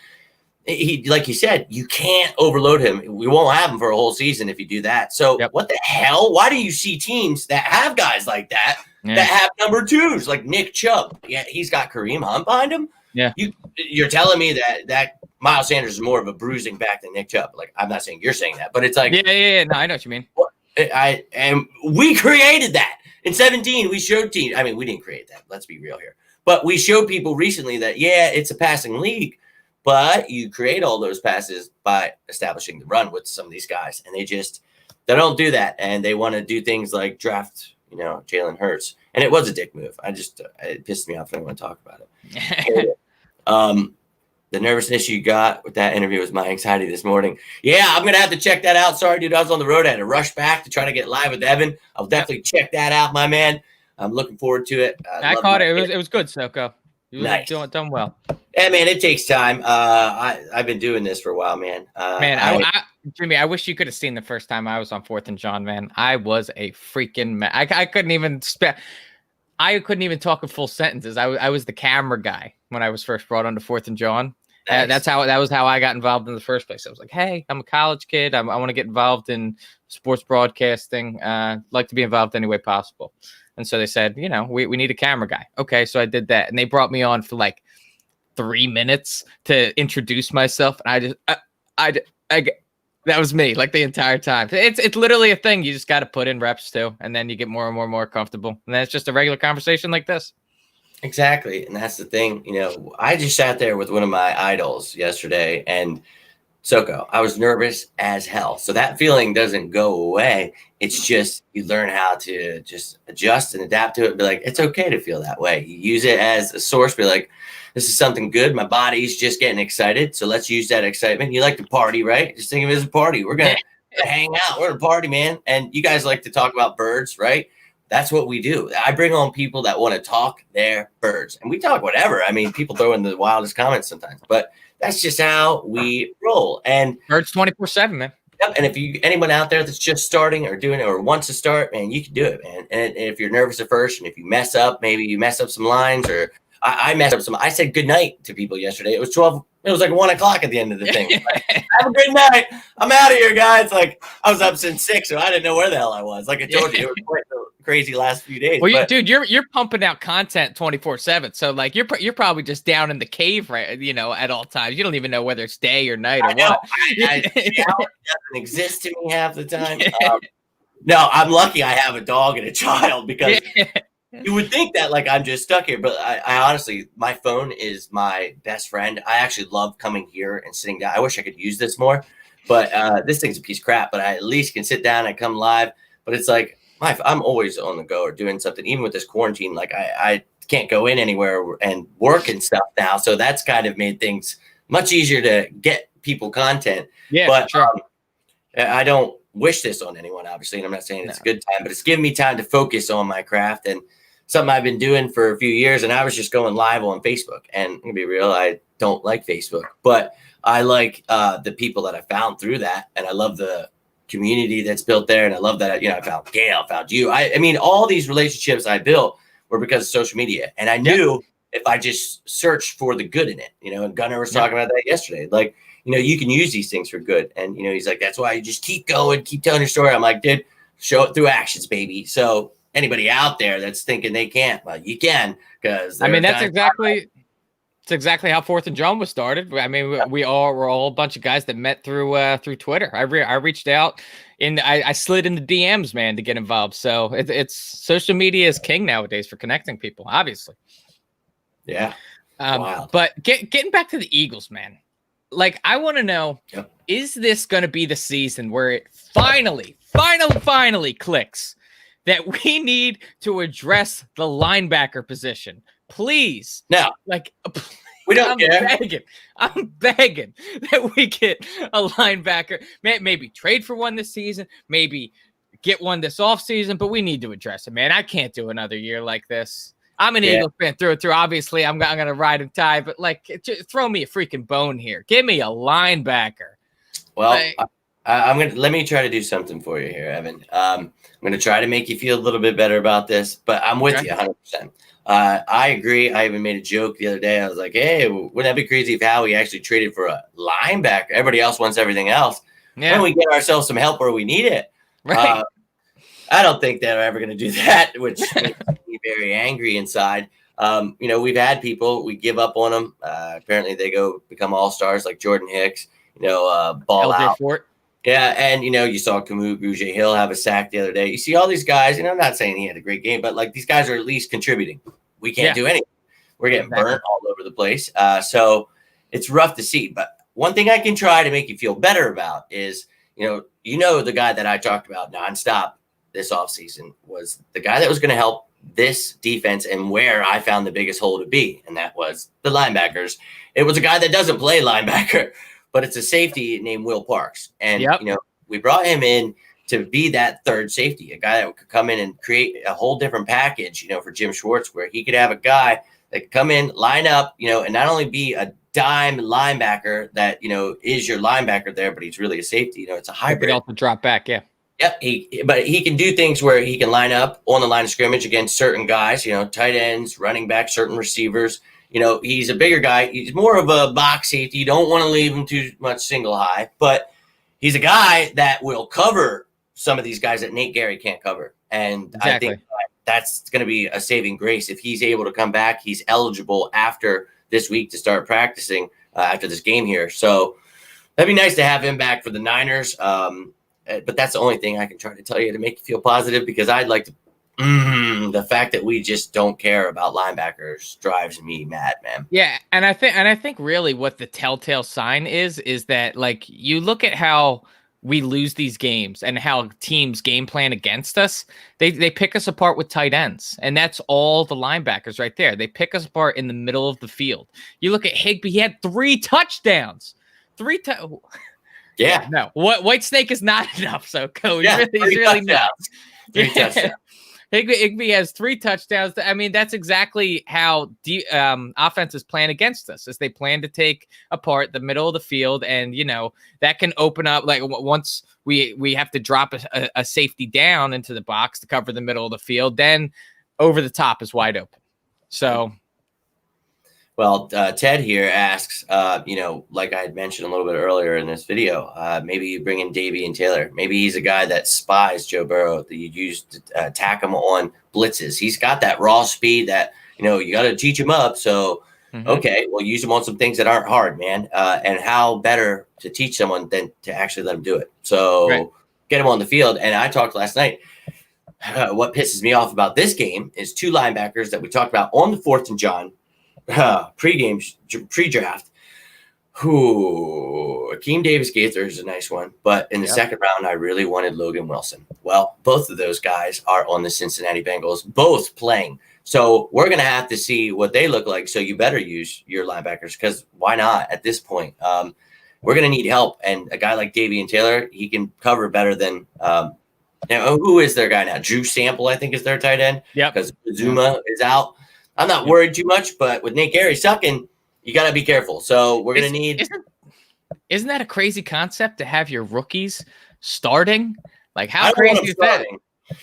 he, like you said, you can't overload him. We won't have him for a whole season if you do that. So what the hell? Why do you see teams that have guys like that that have number twos, like Nick Chubb? Yeah, he's got Kareem Hunt behind him. Yeah, you're telling me that Miles Sanders is more of a bruising back than Nick Chubb. Like, I'm not saying you're saying that, but it's like, yeah. No, I know what you mean. And we created that in 17. We showed teams. I mean, we didn't create that. Let's be real here. But we showed people recently that it's a passing league, but you create all those passes by establishing the run with some of these guys, and they don't do that, and they want to do things like draft, Jalen Hurts, and it was a dick move. It pissed me off. I don't want to talk about it. The nervousness you got with that interview was my anxiety this morning. Yeah, I'm going to have to check that out. Sorry, dude. I was on the road. I had to rush back to try to get live with Evan. I'll definitely check that out, my man. I'm looking forward to it. I caught it. It was good, Soko. You nice. Done well. Yeah, man, it takes time. I've been doing this for a while, man. Jimmy, I wish you could have seen the first time I was on 4th and Jawn, man. I was a freaking I couldn't even I couldn't even talk in full sentences. I was the camera guy when I was first brought onto 4th and Jawn. Nice. That was how I got involved in the first place. I was like, hey, I'm a college kid. I want to get involved in sports broadcasting. Like to be involved any way possible. And so they said, we need a camera guy. Okay, so I did that, and they brought me on for like 3 minutes to introduce myself, and that was me, like the entire time. It's literally a thing. You just got to put in reps too, and then you get more and more comfortable, and then it's just a regular conversation like this. Exactly, and that's the thing. I just sat there with one of my idols yesterday, and Soko, I was nervous as hell. So that feeling doesn't go away. It's just you learn how to just adjust and adapt to it. Be like, it's okay to feel that way. You use it as a source. Be like, this is something good. My body's just getting excited. So let's use that excitement. You like to party, right? Just think of it as a party. We're going to hang out. We're a party, man. And you guys like to talk about birds, right? That's what we do. I bring on people that want to talk their birds. And we talk whatever. I mean, people throw in the wildest comments sometimes. But that's just how we roll. And birds 24/7, man. Yep. And if anyone out there that's just starting or doing it or wants to start, man, you can do it, man. And if you're nervous at first, and if you mess up, maybe you mess up some lines, or I messed up some. I said good night to people yesterday. It was 12. It was like 1 o'clock at the end of the thing. Like, have a good night. I'm out of here, guys. Like, I was up since 6, so I didn't know where the hell I was. Like I told you, it was quite a crazy last few days. Well, dude, you're pumping out content 24/7. So like you're probably just down in the cave, right? At all times. You don't even know whether it's day or night or what. It doesn't exist to me half the time. No, I'm lucky I have a dog and a child, because you would think that like I'm just stuck here, but I honestly, my phone is my best friend. I actually love coming here and sitting down. I wish I could use this more, but this thing's a piece of crap, but I at least can sit down and come live. But it's like I'm always on the go or doing something, even with this quarantine. Like I can't go in anywhere and work and stuff now. So that's kind of made things much easier to get people content. Yeah, but sure. I don't wish this on anyone, obviously, and I'm not saying it's a good time, but it's given me time to focus on my craft and something I've been doing for a few years. And I was just going live on Facebook, and I'm gonna be real, I don't like Facebook, but I like the people that I found through that, and I love the community that's built there, and I love that I found Gail, found you. I mean, all these relationships I built were because of social media, and I knew if I just search for the good in it, and Gunnar was talking about that yesterday. Like, you can use these things for good. And, he's like, that's why you just keep going, keep telling your story. I'm like, dude, show it through actions, baby. So anybody out there that's thinking they can't, well, you can, because that's exactly how 4th and Jawn was started. I mean, we're all a bunch of guys that met through Twitter. I reached out and I slid in the DMs, man, to get involved. So it's social media is king nowadays for connecting people, obviously. Yeah. Wild. But getting back to the Eagles, man, like, I want to know, is this going to be the season where it finally clicks that we need to address the linebacker position? Please. No. Like, we don't care. I'm begging that we get a linebacker. Maybe trade for one this season. Maybe get one this offseason. But we need to address it, man. I can't do another year like this. I'm an Eagles fan through and through. Obviously, I'm going to ride and tie. But, like, throw me a freaking bone here. Give me a linebacker. Well, let me try to do something for you here, Evan. I'm going to try to make you feel a little bit better about this. But I'm with you 100%. I agree. I even made a joke the other day. I was like, hey, wouldn't that be crazy if Howie actually traded for a linebacker? Everybody else wants everything else. Yeah. When we get ourselves some help where we need it. Right. I don't think they're ever going to do that, which makes me very angry inside. We've had people, we give up on them. Apparently they go become all-stars like Jordan Hicks, ball LJ out. Fort. Yeah, and, you saw Camus Grugier-Hill have a sack the other day. You see all these guys, I'm not saying he had a great game, but, like, these guys are at least contributing. We can't do anything. We're getting burnt all over the place. So it's rough to see. But one thing I can try to make you feel better about is, the guy that I talked about nonstop this offseason was the guy that was going to help this defense and where I found the biggest hole to be, and that was the linebackers. It was a guy that doesn't play linebacker, but it's a safety named Will Parks. And, we brought him in to be that third safety, a guy that could come in and create a whole different package, for Jim Schwartz, where he could have a guy that could come in, line up, and not only be a dime linebacker that, is your linebacker there, but he's really a safety. It's a hybrid. He could also drop back, yeah. Yep, but he can do things where he can line up on the line of scrimmage against certain guys, tight ends, running back, certain receivers. He's a bigger guy. He's more of a box safety. You don't want to leave him too much single high, but he's a guy that will cover some of these guys that Nate Gary can't cover. And I think that's going to be a saving grace. If he's able to come back, he's eligible after this week to start practicing after this game here. So that'd be nice to have him back for the Niners. But that's the only thing I can try to tell you to make you feel positive, because I'd like to. The fact that we just don't care about linebackers drives me mad, man. Yeah, and I think really what the telltale sign is that, like, you look at how we lose these games and how teams game plan against us. They pick us apart with tight ends, and that's all the linebackers right there. They pick us apart in the middle of the field. You look at Higbee; he had 3 touchdowns. Yeah. No. White Snake is not enough. So, Coach, he's really not. 3 touchdowns. Higbee has 3 touchdowns. I mean, that's exactly how offenses plan against us, is they plan to take apart the middle of the field, and that can open up. Like, once we have to drop a safety down into the box to cover the middle of the field, then over the top is wide open. So. Well, Ted here asks, like I had mentioned a little bit earlier in this video, maybe you bring in Davey and Taylor. Maybe he's a guy that spies Joe Burrow that you use to attack him on blitzes. He's got that raw speed that, you got to teach him up. So, okay, well, use him on some things that aren't hard, man. And how better to teach someone than to actually let him do it. So get him on the field. And I talked last night. What pisses me off about this game is 2 linebackers that we talked about on the 4th and Jawn. Pre-draft. Akeem Davis-Gaither is a nice one, but in the second round, I really wanted Logan Wilson. Well, both of those guys are on the Cincinnati Bengals, both playing. So we're going to have to see what they look like. So you better use your linebackers, because why not at this point? We're going to need help. And a guy like Davey and Taylor, he can cover better than who is their guy now? Drew Sample, I think, is their tight end. Yeah, because Zuma is out. I'm not worried too much, but with Nate Gary sucking, you got to be careful. So we're going to need. Isn't that a crazy concept to have your rookies starting? Like, how crazy is that?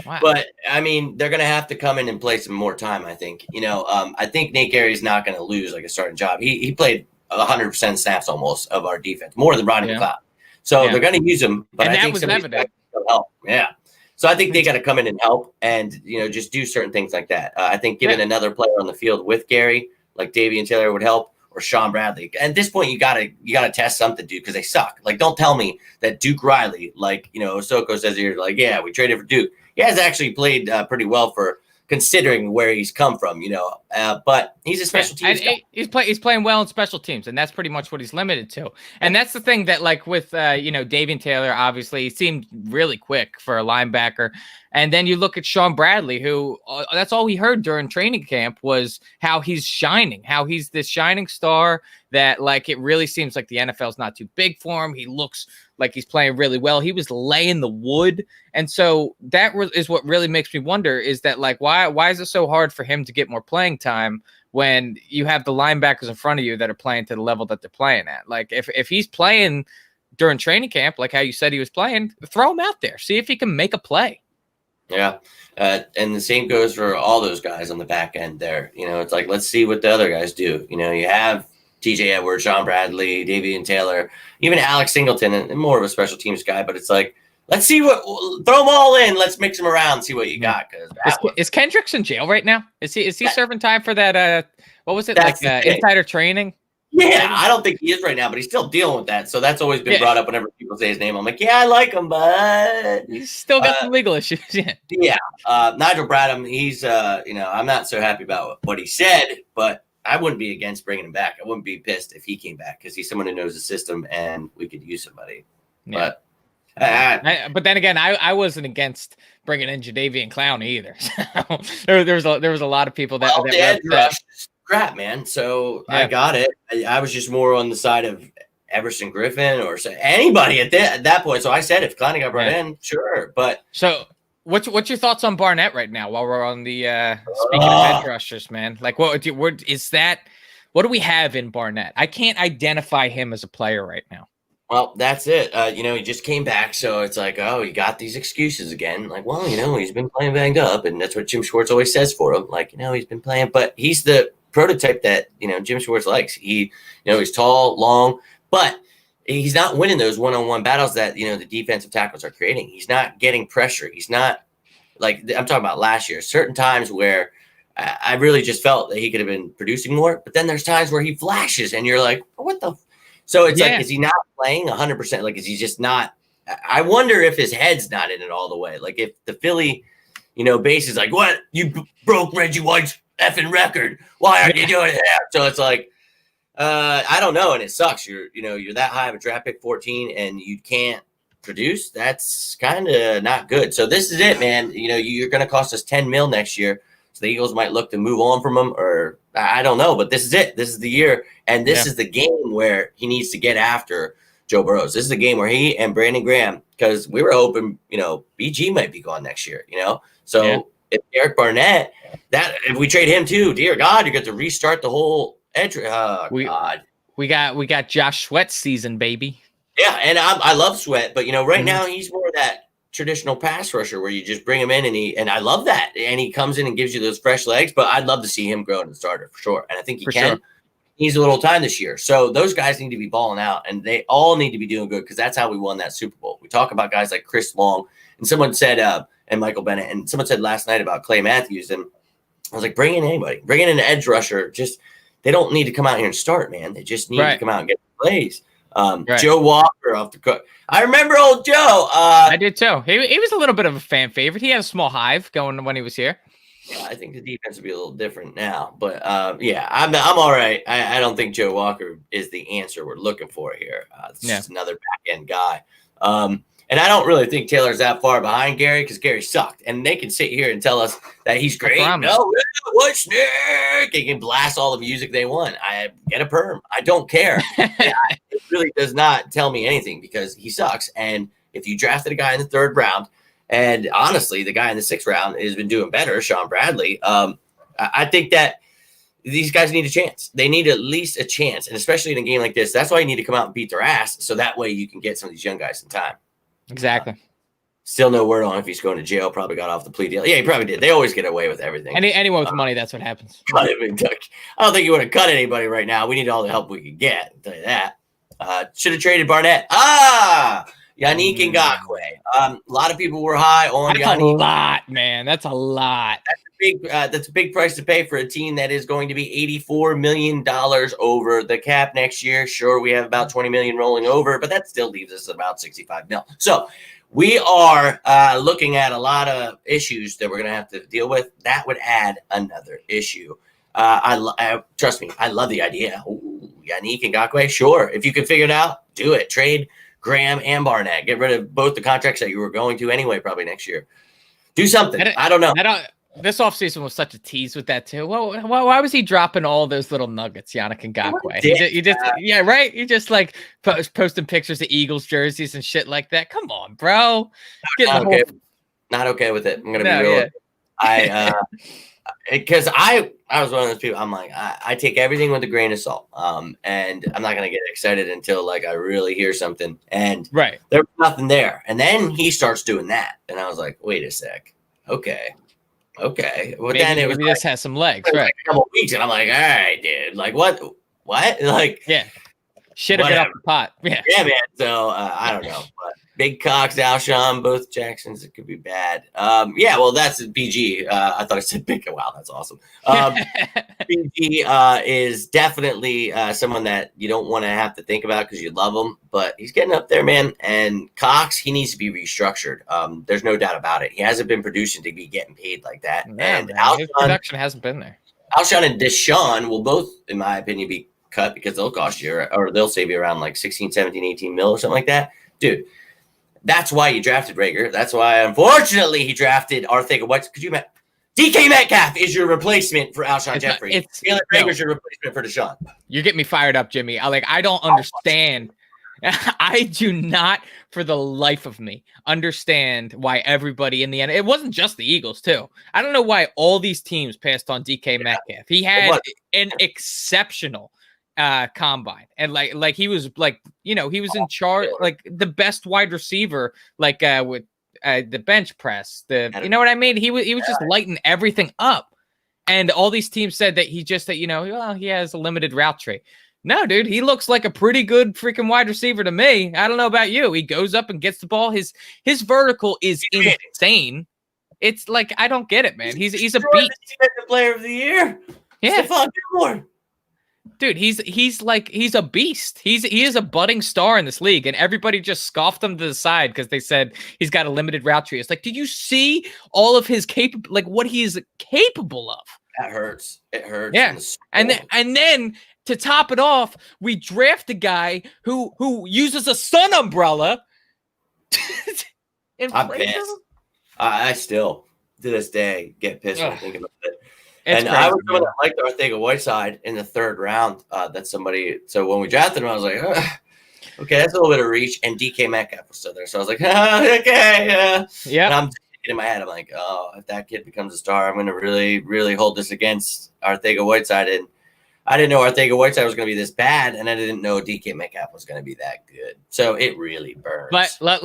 Wow. But I mean, they're going to have to come in and play some more time. I think. I think Nate Gary's not going to lose like a starting job. He played 100% snaps almost of our defense, more than Rodney McLeod. So they're going to use him. But and I think was somebody's evident. got to help. Yeah. So I think they got to come in and help, and just do certain things like that. I think giving another player on the field with Gary, like Davian Taylor, would help, or Sean Bradley. At this point, you gotta test something, dude, because they suck. Like, don't tell me that Duke Riley, like Osoko says here, like, yeah, we traded for Duke. He has actually played pretty well for considering where he's come from, but he's a special teams guy. He's playing well in special teams, and that's pretty much what he's limited to. And that's the thing that, like, with Davian Taylor, obviously he seemed really quick for a linebacker. And then you look at Sean Bradley, who that's all we heard during training camp was how he's shining, how he's this shining star that, like, it really seems like the NFL's not too big for him. He looks like he's playing really well. He was laying the wood. And so that is what really makes me wonder, is that, like, why is it so hard for him to get more playing time when you have the linebackers in front of you that are playing to the level that they're playing at? Like, if he's playing during training camp, like how you said he was playing, throw him out there. See if he can make a play. Yeah. And the same goes for all those guys on the back end there. It's like, let's see what the other guys do. You have TJ Edwards, Sean Bradley, Davian Taylor, even Alex Singleton, and more of a special teams guy. But it's like, let's see throw them all in. Let's mix them around, see what you got. Is Kendricks in jail right now? Is he serving time for that? What was it, like insider training? Yeah, I don't think he is right now, but he's still dealing with that. So that's always been brought up whenever people say his name. I'm like, yeah, I like him, but he's still got some legal issues. Yeah. Nigel Bradham, he's, I'm not so happy about what he said, but I wouldn't be against bringing him back. I wouldn't be pissed if he came back because he's someone who knows the system and we could use somebody. Yeah. But then again, I wasn't against bringing in Jadeveon Clowney either. So there was a lot of people that the edge rush is crap, man. So I got it. I was just more on the side of Everson Griffin or anybody at that point. So I said if Clowney got brought in, sure. But so what's your thoughts on Barnett right now? While we're on the speaking of edge rushers, man, like what is that? What do we have in Barnett? I can't identify him as a player right now. Well, that's it. He just came back, so it's like, oh, you got these excuses again. Like, well, he's been playing banged up, and that's what Jim Schwartz always says for him. Like, he's been playing, but he's the prototype that Jim Schwartz likes. He, he's tall, long, but he's not winning those one-on-one battles that the defensive tackles are creating. He's not getting pressure. He's not like I'm talking about last year. Certain times where I really just felt that he could have been producing more, but then there's times where he flashes, and you're like, what the. So it's like, is he not playing 100%? Like, is he just not? I wonder if his head's not in it all the way. Like, if the Philly, base is like, what? You broke Reggie White's effing record. Why are you doing that? So it's like, I don't know. And it sucks. You're that high of a draft pick, 14, and you can't produce. That's kind of not good. So this is it, man. You're going to cost us $10 million next year. So the Eagles might look to move on from him, or I don't know, but this is it. This is the year, and this is the game where he needs to get after Joe Burrows. This is the game where he and Brandon Graham, because we were hoping, BG might be gone next year, So if Eric Barnett, if we trade him too, dear God, you get to restart the whole edge. God. We got Josh Sweat season, baby. Yeah, and I love Sweat, but right now he's more that traditional pass rusher where you just bring him in and I love that. And he comes in and gives you those fresh legs, but I'd love to see him grow into the starter for sure. And I think he can. Sure. He's a little time this year. So those guys need to be balling out and they all need to be doing good because that's how we won that Super Bowl. We talk about guys like Chris Long and someone said, and Michael Bennett, and someone said last night about Clay Matthews. And I was like, bring in anybody, bring in an edge rusher. Just, they don't need to come out here and start, man. They just need to come out and get the plays. Joe Walker off the cook. I remember old Joe. I did too. He was a little bit of a fan favorite. He had a small hive going when he was here. Yeah, I think the defense will be a little different now, but I'm all right. I don't think Joe Walker is the answer we're looking for here. It's just another back end guy. And I don't really think Taylor's that far behind Gary because Gary sucked. And they can sit here and tell us that he's great. No, what snake? They can blast all the music they want. I get a perm. I don't care. It really does not tell me anything because he sucks. And if you drafted a guy in the 3rd round, and honestly, the guy in the 6th round has been doing better, Sean Bradley, I think that these guys need a chance. They need at least a chance. And especially in a game like this, that's why you need to come out and beat their ass. So that way you can get some of these young guys in time. Exactly. Still no word on if he's going to jail. Probably got off the plea deal. Yeah, he probably did. They always get away with everything. Anyone with money, that's what happens. I don't think he would have cut anybody right now. We need all the help we could get. I'll tell you that. Should have traded Barnett. Yannick Ngakoue. A lot of people were high on Yannick. A lot, man. That's a lot. That's a big price to pay for a team that is going to be $84 million over the cap next year. Sure, we have about $20 million rolling over, but that still leaves us about $65 million. So we are looking at a lot of issues that we're going to have to deal with. That would add another issue. Trust me, I love the idea. Ooh, Yannick Ngakoue, sure. If you can figure it out, do it. Trade Graham and Barnett. Get rid of both the contracts that you were going to anyway, probably next year. Do something. I don't know. This offseason was such a tease with that too. Why was he dropping all those little nuggets, Yannick Ngakoue? Yeah, right? You just like posting pictures of Eagles jerseys and shit like that. Come on, bro. Not okay with it. I'm gonna be real. Yeah. Because I was one of those people. I'm like, I take everything with a grain of salt. And I'm not gonna get excited until like I really hear something. And right, there was nothing there. And then he starts doing that, and I was like, wait a sec. Okay. Well, then it was maybe this has some legs, right? Like a couple weeks, and I'm like, all right, dude. Like what? Like, yeah, shit up the pot. Yeah, man. So I don't know. But Big Cox, Alshon, both Jacksons. It could be bad. Yeah. Well, that's BG. I thought I said Big. Wow, that's awesome. BG is definitely someone that you don't want to have to think about because you love him, but he's getting up there, man. And Cox, he needs to be restructured. There's no doubt about it. He hasn't been producing to be getting paid like that. Yeah, and his production hasn't been there. Alshon and Deshaun will both, in my opinion, be cut because they'll cost you, or they'll save you around like 16, 17, 18 mil or something like that. Dude, that's why you drafted Rager. That's why, unfortunately, he drafted Arthega. Could you imagine? DK Metcalf is your replacement for Alshon Jeffrey. Taylor Rager's your replacement for Deshaun. You're getting me fired up, Jimmy. I don't understand. I do not, for the life of me, understand why everybody in the end. It wasn't just the Eagles, too. I don't know why all these teams passed on DK Metcalf. He had an exceptional combine, and like he was like, he was in charge, like the best wide receiver, like with the bench press, you know what I mean? He was just lighting everything up, and all these teams said that he has a limited route tree. No, dude, he looks like a pretty good freaking wide receiver to me. I don't know about you. He goes up and gets the ball. His vertical is insane. It's like, I don't get it, man. He's a beast. Defensive player of the year. Yeah. Stephon Gilmore. Dude, he's a beast. He is a budding star in this league, and everybody just scoffed him to the side because they said he's got a limited route tree. It's like, did you see all of his what he is capable of? That hurts. It hurts. Yeah, and then to top it off, we draft a guy who uses a sun umbrella. I'm pissed. I still, to this day, get pissed when I think about it. And crazy, I was someone that liked Arthega-Whiteside in the third round. So when we drafted him, I was like, okay, that's a little bit of reach. And DK Metcalf was still there. So I was like, okay. Yeah. And I'm thinking in my head, I'm like, if that kid becomes a star, I'm going to really, really hold this against Arthega-Whiteside. And I didn't know Arthega-Whiteside was going to be this bad. And I didn't know DK Metcalf was going to be that good. So it really burns. But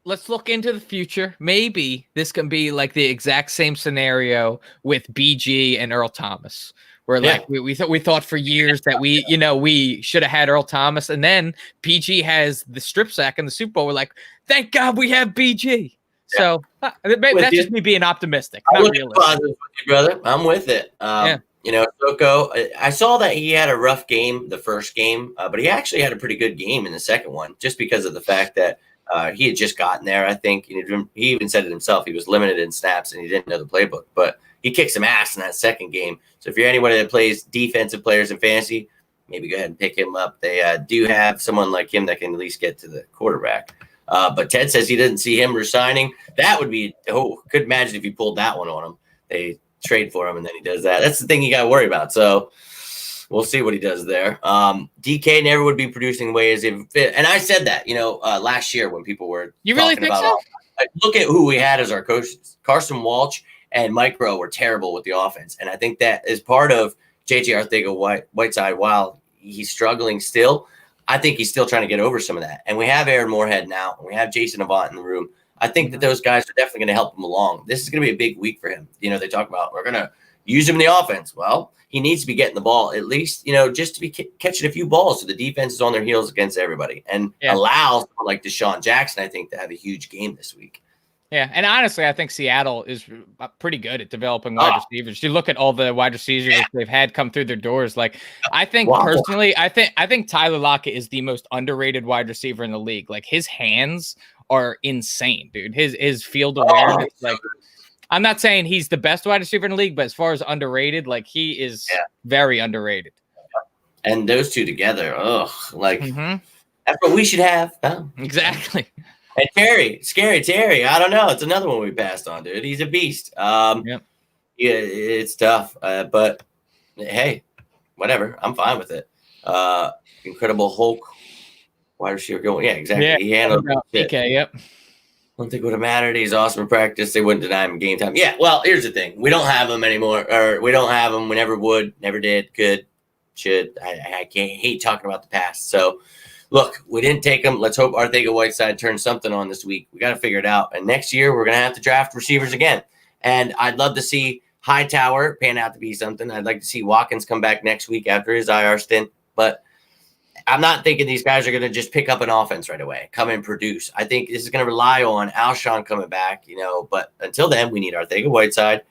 let's look into the future. Maybe this can be like the exact same scenario with BG and Earl Thomas, where like we thought for years that we should have had Earl Thomas, and then BG has the strip sack in the Super Bowl. We're like, thank God we have BG. Yeah. So that's just me being optimistic, not realistic. Brother, I'm with it. Soko, I saw that he had a rough game the first game, but he actually had a pretty good game in the second one, just because of the fact that he had just gotten there. I think he even said it himself. He was limited in snaps and he didn't know the playbook, but he kicked some ass in that second game. So if you're anybody that plays defensive players in fantasy, maybe go ahead and pick him up. They do have someone like him that can at least get to the quarterback. But Ted says he didn't see him resigning. That would be, could imagine if you pulled that one on him. They trade for him and then he does that. That's the thing you got to worry about. So we'll see what he does there. DK never would be producing the way as if fit. And I said that, last year when people were talking about so? Look at who we had as our coaches. Carson Walsh and Mike Rowe were terrible with the offense. And I think that is part of JJ Arthega-Whiteside, while he's struggling still, I think he's still trying to get over some of that. And we have Aaron Moorhead now, and we have Jason Avant in the room. I think that those guys are definitely going to help him along. This is going to be a big week for him. They talk about we're going to use him in the offense. Well, he needs to be getting the ball at least, just to be catching a few balls so the defense is on their heels against everybody and allow someone like Deshaun Jackson, I think, to have a huge game this week. Yeah, and honestly, I think Seattle is pretty good at developing wide receivers. You look at all the wide receivers they've had come through their doors. Like, I think personally, I think Tyler Lockett is the most underrated wide receiver in the league. Like, his hands are insane, dude. His field awareness, like. I'm not saying he's the best wide receiver in the league, but as far as underrated, like he is very underrated. And those two together, that's what we should have. Huh? Exactly. And Scary Terry, I don't know. It's another one we passed on, dude. He's a beast. Yeah, it's tough, but hey, whatever. I'm fine with it. Incredible Hulk wide receiver going. Yeah, exactly. Yeah, he handled PK. Yep. I don't think it would have mattered. He's awesome in practice. They wouldn't deny him game time. Yeah, well, here's the thing. We don't have him anymore, or we don't have him. We never would, never did, could, should. I can't hate talking about the past. So, look, we didn't take him. Let's hope Arcega-Whiteside turns something on this week. We got to figure it out. And next year, we're going to have to draft receivers again. And I'd love to see Hightower pan out to be something. I'd like to see Watkins come back next week after his IR stint. But I'm not thinking these guys are going to just pick up an offense right away, come and produce. I think this is going to rely on Alshon coming back, but until then, we need Arcega-Whiteside,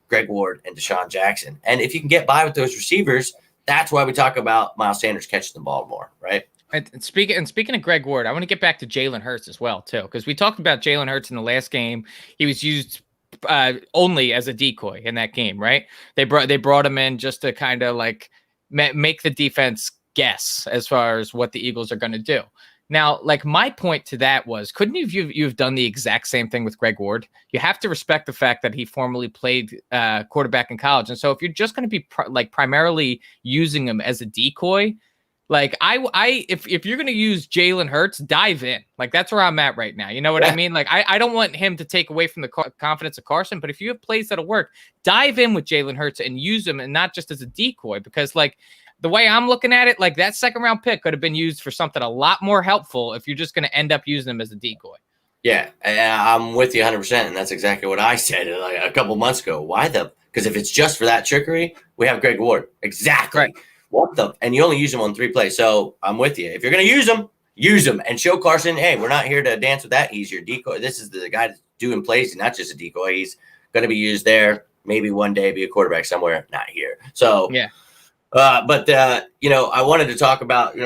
Greg Ward, and Deshaun Jackson. And if you can get by with those receivers, that's why we talk about Miles Sanders catching the ball more, right? And speaking of Greg Ward, I want to get back to Jalen Hurts as well, too, because we talked about Jalen Hurts in the last game. He was used only as a decoy in that game, right? They brought him in just to kind of like make the defense guess as far as what the Eagles are going to do. Now, like my point to that was, couldn't you've done the exact same thing with Greg Ward? You have to respect the fact that he formerly played quarterback in college. And so if you're just going to be primarily using him as a decoy, like if you're going to use Jalen Hurts, dive in. Like that's where I'm at right now. You know what I mean? Like I don't want him to take away from the confidence of Carson, but if you have plays that'll work, dive in with Jalen Hurts and use him and not just as a decoy, because like, the way I'm looking at it, like that second round pick could have been used for something a lot more helpful if you're just going to end up using them as a decoy. Yeah, I'm with you 100%. And that's exactly what I said like a couple months ago. Why because if it's just for that trickery, we have Greg Ward. Exactly. Right. And you only use him on 3 plays. So I'm with you. If you're going to use him and show Carson, hey, we're not here to dance with that. He's your decoy. This is the guy that's doing plays. He's not just a decoy. He's going to be used there. Maybe one day be a quarterback somewhere, not here. So, yeah. But I wanted to talk about,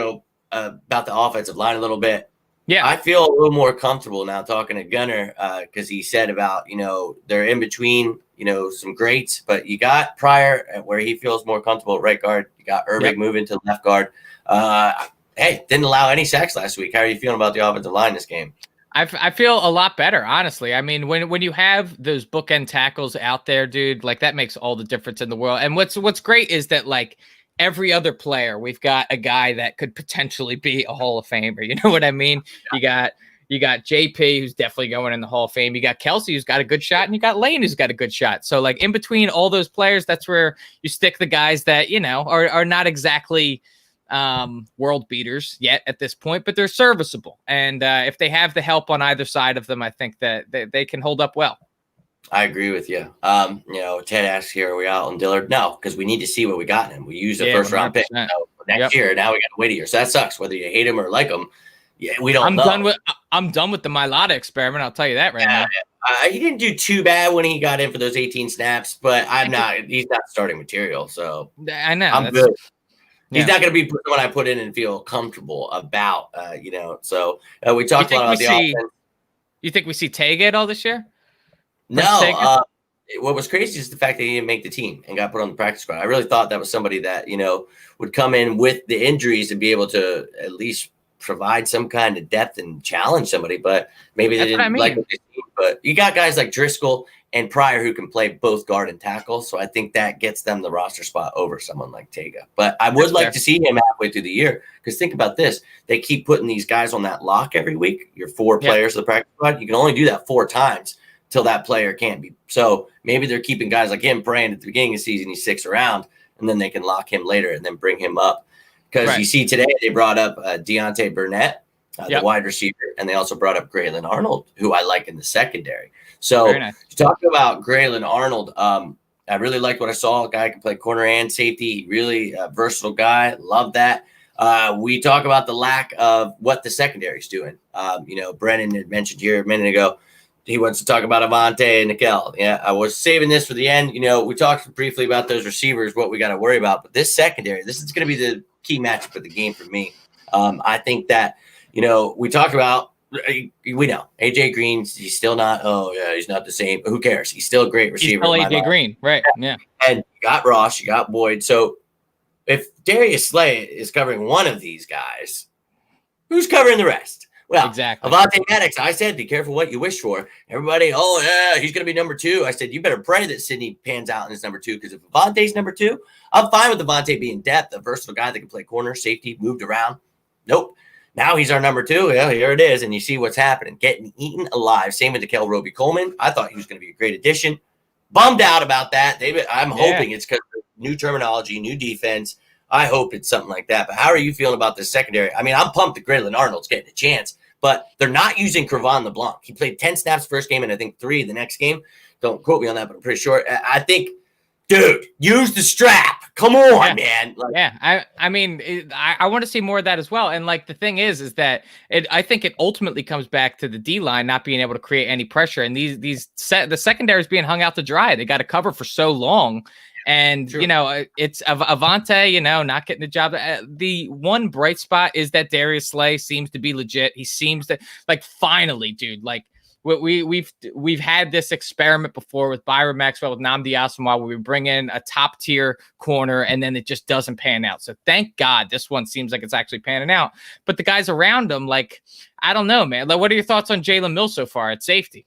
about the offensive line a little bit. Yeah. I feel a little more comfortable now talking to Gunner because he said about, they're in between, some greats, but you got Pryor where he feels more comfortable at right guard. You got Urbig moving to left guard. Hey, didn't allow any sacks last week. How are you feeling about the offensive line this game? I feel a lot better, honestly. I mean, when you have those bookend tackles out there, dude, like that makes all the difference in the world. And what's great is that like every other player, we've got a guy that could potentially be a Hall of Famer. You know what I mean? Yeah. You got JP, who's definitely going in the Hall of Fame. You got Kelsey, who's got a good shot, and you got Lane, who's got a good shot. So like in between all those players, that's where you stick the guys that, are not exactly world beaters yet at this point, but they're serviceable. And if they have the help on either side of them, I think that they can hold up well. I agree with you. Ted asks here, are we out on Dillard? No, because we need to see what we got in him. We used a first round pick next year. Now we got to wait a year. So that sucks, whether you hate him or like him. Yeah, we don't know. I'm done with the Mailata experiment. I'll tell you that right now. He didn't do too bad when he got in for those 18 snaps, but he's not starting material. So I know. I'm good. He's not going to be someone I put in and feel comfortable about, So we talked a lot about the offense. You think we see Tega at all this year? No. What was crazy is the fact that he didn't make the team and got put on the practice squad. I really thought that was somebody that, would come in with the injuries and be able to at least provide some kind of depth and challenge somebody, but maybe they didn't like what they see. But you got guys like Driscoll and Pryor who can play both guard and tackle. So I think that gets them the roster spot over someone like Tega. But I would like to see him halfway through the year, because think about this. They keep putting these guys on that lock every week. Your 4 players of the practice squad. You can only do that 4 times till that player can't be. So maybe they're keeping guys like him praying at the beginning of the season he sticks around, and then they can lock him later and then bring him up. because you see today they brought up Deontay Burnett, the wide receiver, and they also brought up Graylin Arnold, who I like in the secondary. So nice. to talk about Graylin Arnold, I really liked what I saw. A guy who can play corner and safety, really versatile guy. Love that. We talk about the lack of what the secondary is doing. Brennan had mentioned here a minute ago, he wants to talk about Avante and Nickel. Yeah, I was saving this for the end. We talked briefly about those receivers, what we got to worry about. But this secondary, this is going to be the key matchup of the game for me. I think that, we talked about, we know AJ Green, he's still not, he's not the same. Who cares? He's still a great receiver. He's still AJ Green, right? Yeah. And you got Ross, you got Boyd. So if Darius Slay is covering one of these guys, who's covering the rest? Well, exactly. Avante Maddox, I said, be careful what you wish for. Everybody, he's going to be number 2. I said, you better pray that Sidney pans out and is number 2, because if Avante's number 2, I'm fine with Avante being depth, a versatile guy that can play corner, safety, moved around. Nope. Now he's our number 2. Yeah, here it is. And you see what's happening. Getting eaten alive. Same with Nickel Roby-Coleman. I thought he was going to be a great addition. Bummed out about that. I'm hoping it's because of new terminology, new defense. I hope it's something like that. But how are you feeling about this secondary? I mean, I'm pumped that Graylin Arnold's getting a chance, but they're not using Crevan LeBlanc. He played 10 snaps first game and I think 3 the next game. Don't quote me on that, but I'm pretty sure. I think, dude, use the strap. Come on, man. I want to see more of that as well. And the thing is that I think it ultimately comes back to the D-line not being able to create any pressure. And the secondary is being hung out to dry. They got to cover for so long. And, it's Avante, not getting the job. The one bright spot is that Darius Slay seems to be legit. He seems to finally, dude, we've had this experiment before with Byron Maxwell, with Nnamdi Asomugha, where we bring in a top tier corner and then it just doesn't pan out. So thank God this one seems like it's actually panning out. But the guys around him, I don't know, man. What are your thoughts on Jalen Mills so far at safety?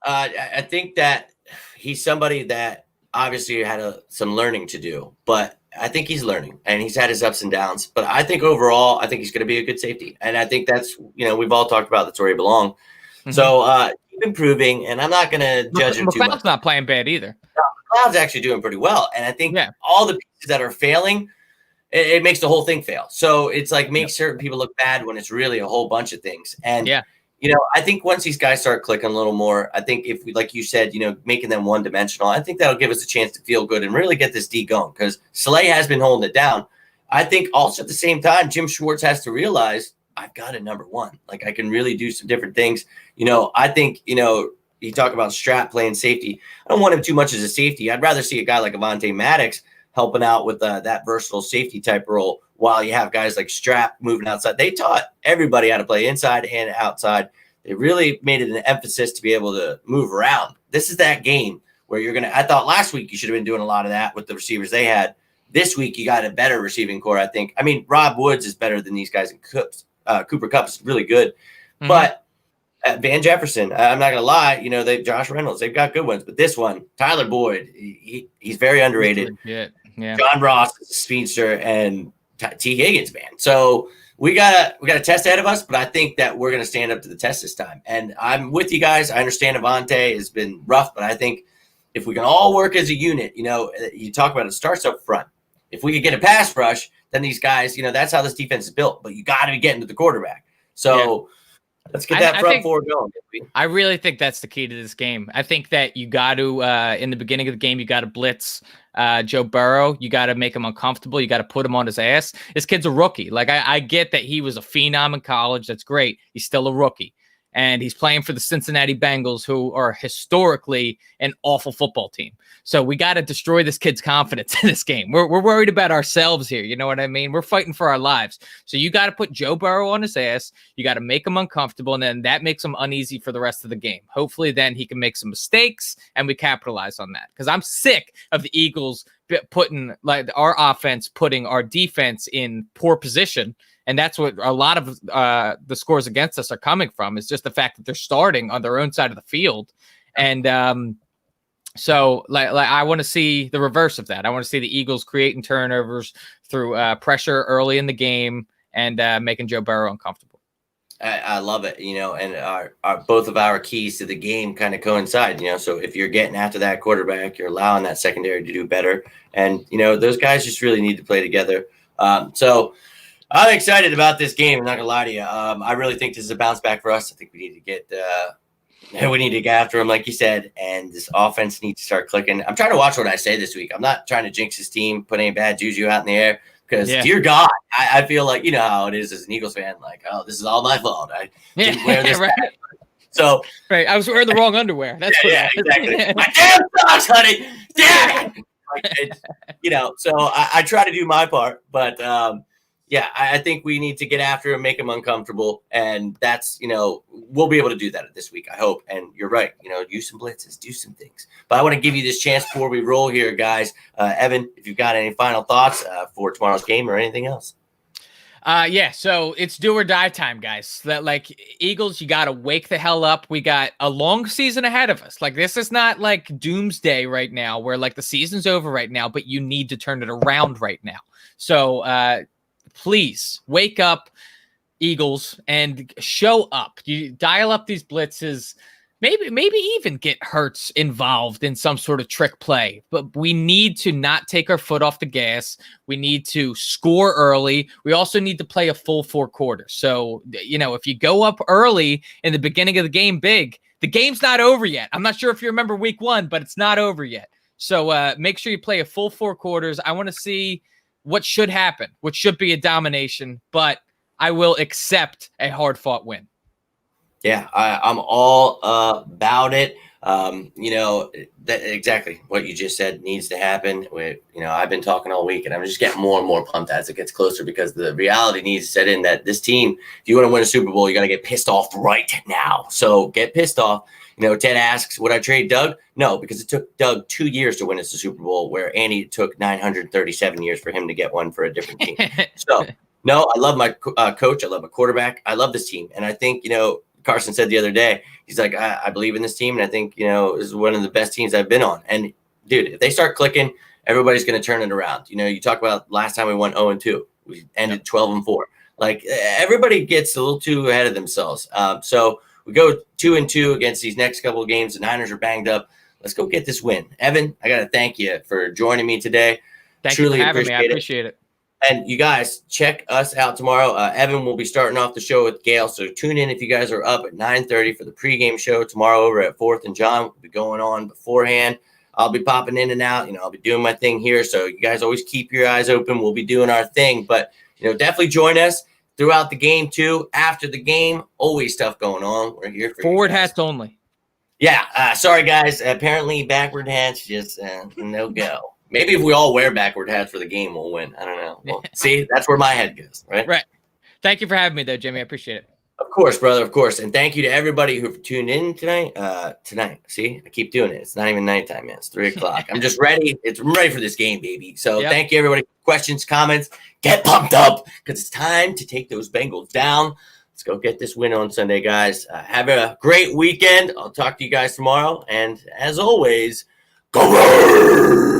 I think that he's somebody that obviously had some learning to do, but I think he's learning and he's had his ups and downs. But I think overall, I think he's going to be a good safety. And I think that's, we've all talked about that's where he belongs. Mm-hmm. So keep improving, and I'm not going to judge him too much. McLeod's not playing bad either. McLeod's actually doing pretty well. And I think all the pieces that are failing, it makes the whole thing fail. So it's makes certain people look bad when it's really a whole bunch of things. And I think once these guys start clicking a little more, I think if we, like you said, making them one-dimensional, I think that'll give us a chance to feel good and really get this D going, because Slay has been holding it down. I think also at the same time, Jim Schwartz has to realize, I've got a number 1. I can really do some different things. I think, you talk about Strap playing safety. I don't want him too much as a safety. I'd rather see a guy like Avante Maddox helping out with that versatile safety type role, while you have guys like Strap moving outside. They taught everybody how to play inside and outside. They really made it an emphasis to be able to move around. This is that game where I thought last week you should have been doing a lot of that with the receivers they had. This week you got a better receiving core, I think. I mean, Rob Woods is better than these guys in Cooper Kupp is really good. Mm-hmm. But Van Jefferson, I'm not going to lie, Josh Reynolds, they've got good ones. But this one, Tyler Boyd, he's very underrated. Yeah. John Ross is a speedster, and T. Higgins, man. So we got a test ahead of us, but I think that we're going to stand up to the test this time. And I'm with you guys. I understand Avante has been rough, but I think if we can all work as a unit, you talk about it starts up front. If we could get a pass rush, then these guys, that's how this defense is built. But you got to be getting to the quarterback. So let's get that front four going. I really think that's the key to this game. I think that you got to, in the beginning of the game, you got to blitz Joe Burrow. You got to make him uncomfortable. You got to put him on his ass. This kid's a rookie. I get that he was a phenom in college. That's great. He's still a rookie. And he's playing for the Cincinnati Bengals, who are historically an awful football team. So we got to destroy this kid's confidence in this game. We're worried about ourselves here. You know what I mean? We're fighting for our lives. So you got to put Joe Burrow on his ass. You got to make him uncomfortable, and then that makes him uneasy for the rest of the game. Hopefully then he can make some mistakes, and we capitalize on that. Because I'm sick of the Eagles putting our offense, putting our defense in poor position. And that's what a lot of the scores against us are coming from, is just the fact that they're starting on their own side of the field. And so I want to see the reverse of that. I want to see the Eagles creating turnovers through pressure early in the game and making Joe Burrow uncomfortable. I love it, and our both of our keys to the game kind of coincide, so if you're getting after that quarterback, you're allowing that secondary to do better. And, those guys just really need to play together. So I'm excited about this game. I'm not gonna lie to you. I really think this is a bounce back for us. I think we need to get after him, like you said, and this offense needs to start clicking. I'm trying to watch what I say this week. I'm not trying to jinx his team, put any bad juju out in the air, because dear God, I feel like, you know how it is as an Eagles fan, like, oh, this is all my fault. I didn't wear this. Right. So I was wearing the wrong underwear. That's exactly. My damn socks, honey. Damn it. Like, you know, so I try to do my part, but I think we need to get after him, make him uncomfortable, and that's, you know, we'll be able to do that this week, I hope. And you're right, you know, use some blitzes, do some things. But I want to give you this chance before we roll here, guys. Evan, if you've got any final thoughts for tomorrow's game or anything else. So it's do or die time, guys. That, like, Eagles, you got to wake the hell up. We got a long season ahead of us. Like, this is not like doomsday right now where like the season's over right now, but you need to turn it around right now. So please wake up, Eagles, and show up. You dial up these blitzes. Maybe even get Hurts involved in some sort of trick play. But we need to not take our foot off the gas. We need to score early. We also need to play a full 4 quarters. So, you know, if you go up early in the beginning of the game big, the game's not over yet. I'm not sure if you remember week 1, but it's not over yet. So make sure you play a full 4 quarters. I want to see what should happen, which should be a domination, but I will accept a hard-fought win. Yeah, I'm all about it. You know, that exactly what you just said needs to happen. I've been talking all week, and I'm just getting more and more pumped as it gets closer, because the reality needs to set in that this team, if you want to win a Super Bowl, you got to get pissed off right now. So get pissed off. You know, Ted asks, would I trade Doug? No, because it took Doug 2 years to win us the Super Bowl, where Andy took 937 years for him to get one for a different team. So, no, I love my coach. I love my quarterback. I love this team. And I think, you know, Carson said the other day, he's like, I believe in this team, and I think, you know, this is one of the best teams I've been on. And, dude, if they start clicking, everybody's going to turn it around. You know, you talk about last time we went 0-2. We ended 12-4. Like, everybody gets a little too ahead of themselves. So we go 2-2 against these next couple of games. The Niners are banged up. Let's go get this win. Evan, I got to thank you for joining me today. Thank you for having me. I appreciate it. And you guys, check us out tomorrow. Evan will be starting off the show with Gail, so tune in if you guys are up at 9:30 for the pregame show tomorrow over at 4th and Jawn. We'll be going on beforehand. I'll be popping in and out. You know, I'll be doing my thing here, so you guys always keep your eyes open. We'll be doing our thing. But, you know, definitely join us throughout the game, too. After the game, always stuff going on. We're here for forward hats only. Yeah, sorry, guys. Apparently, backward hats just no go. Maybe if we all wear backward hats for the game, we'll win. I don't know. Well, see, that's where my head goes, right? Right. Thank you for having me, though, Jimmy. I appreciate it. Of course, brother. Of course. And thank you to everybody who tuned in tonight. See, I keep doing it. It's not even nighttime yet. It's 3 o'clock. I'm just ready. I'm ready for this game, baby. So Thank you, everybody. Questions, comments, get pumped up, because it's time to take those Bengals down. Let's go get this win on Sunday, guys. Have a great weekend. I'll talk to you guys tomorrow. And as always, go Birds!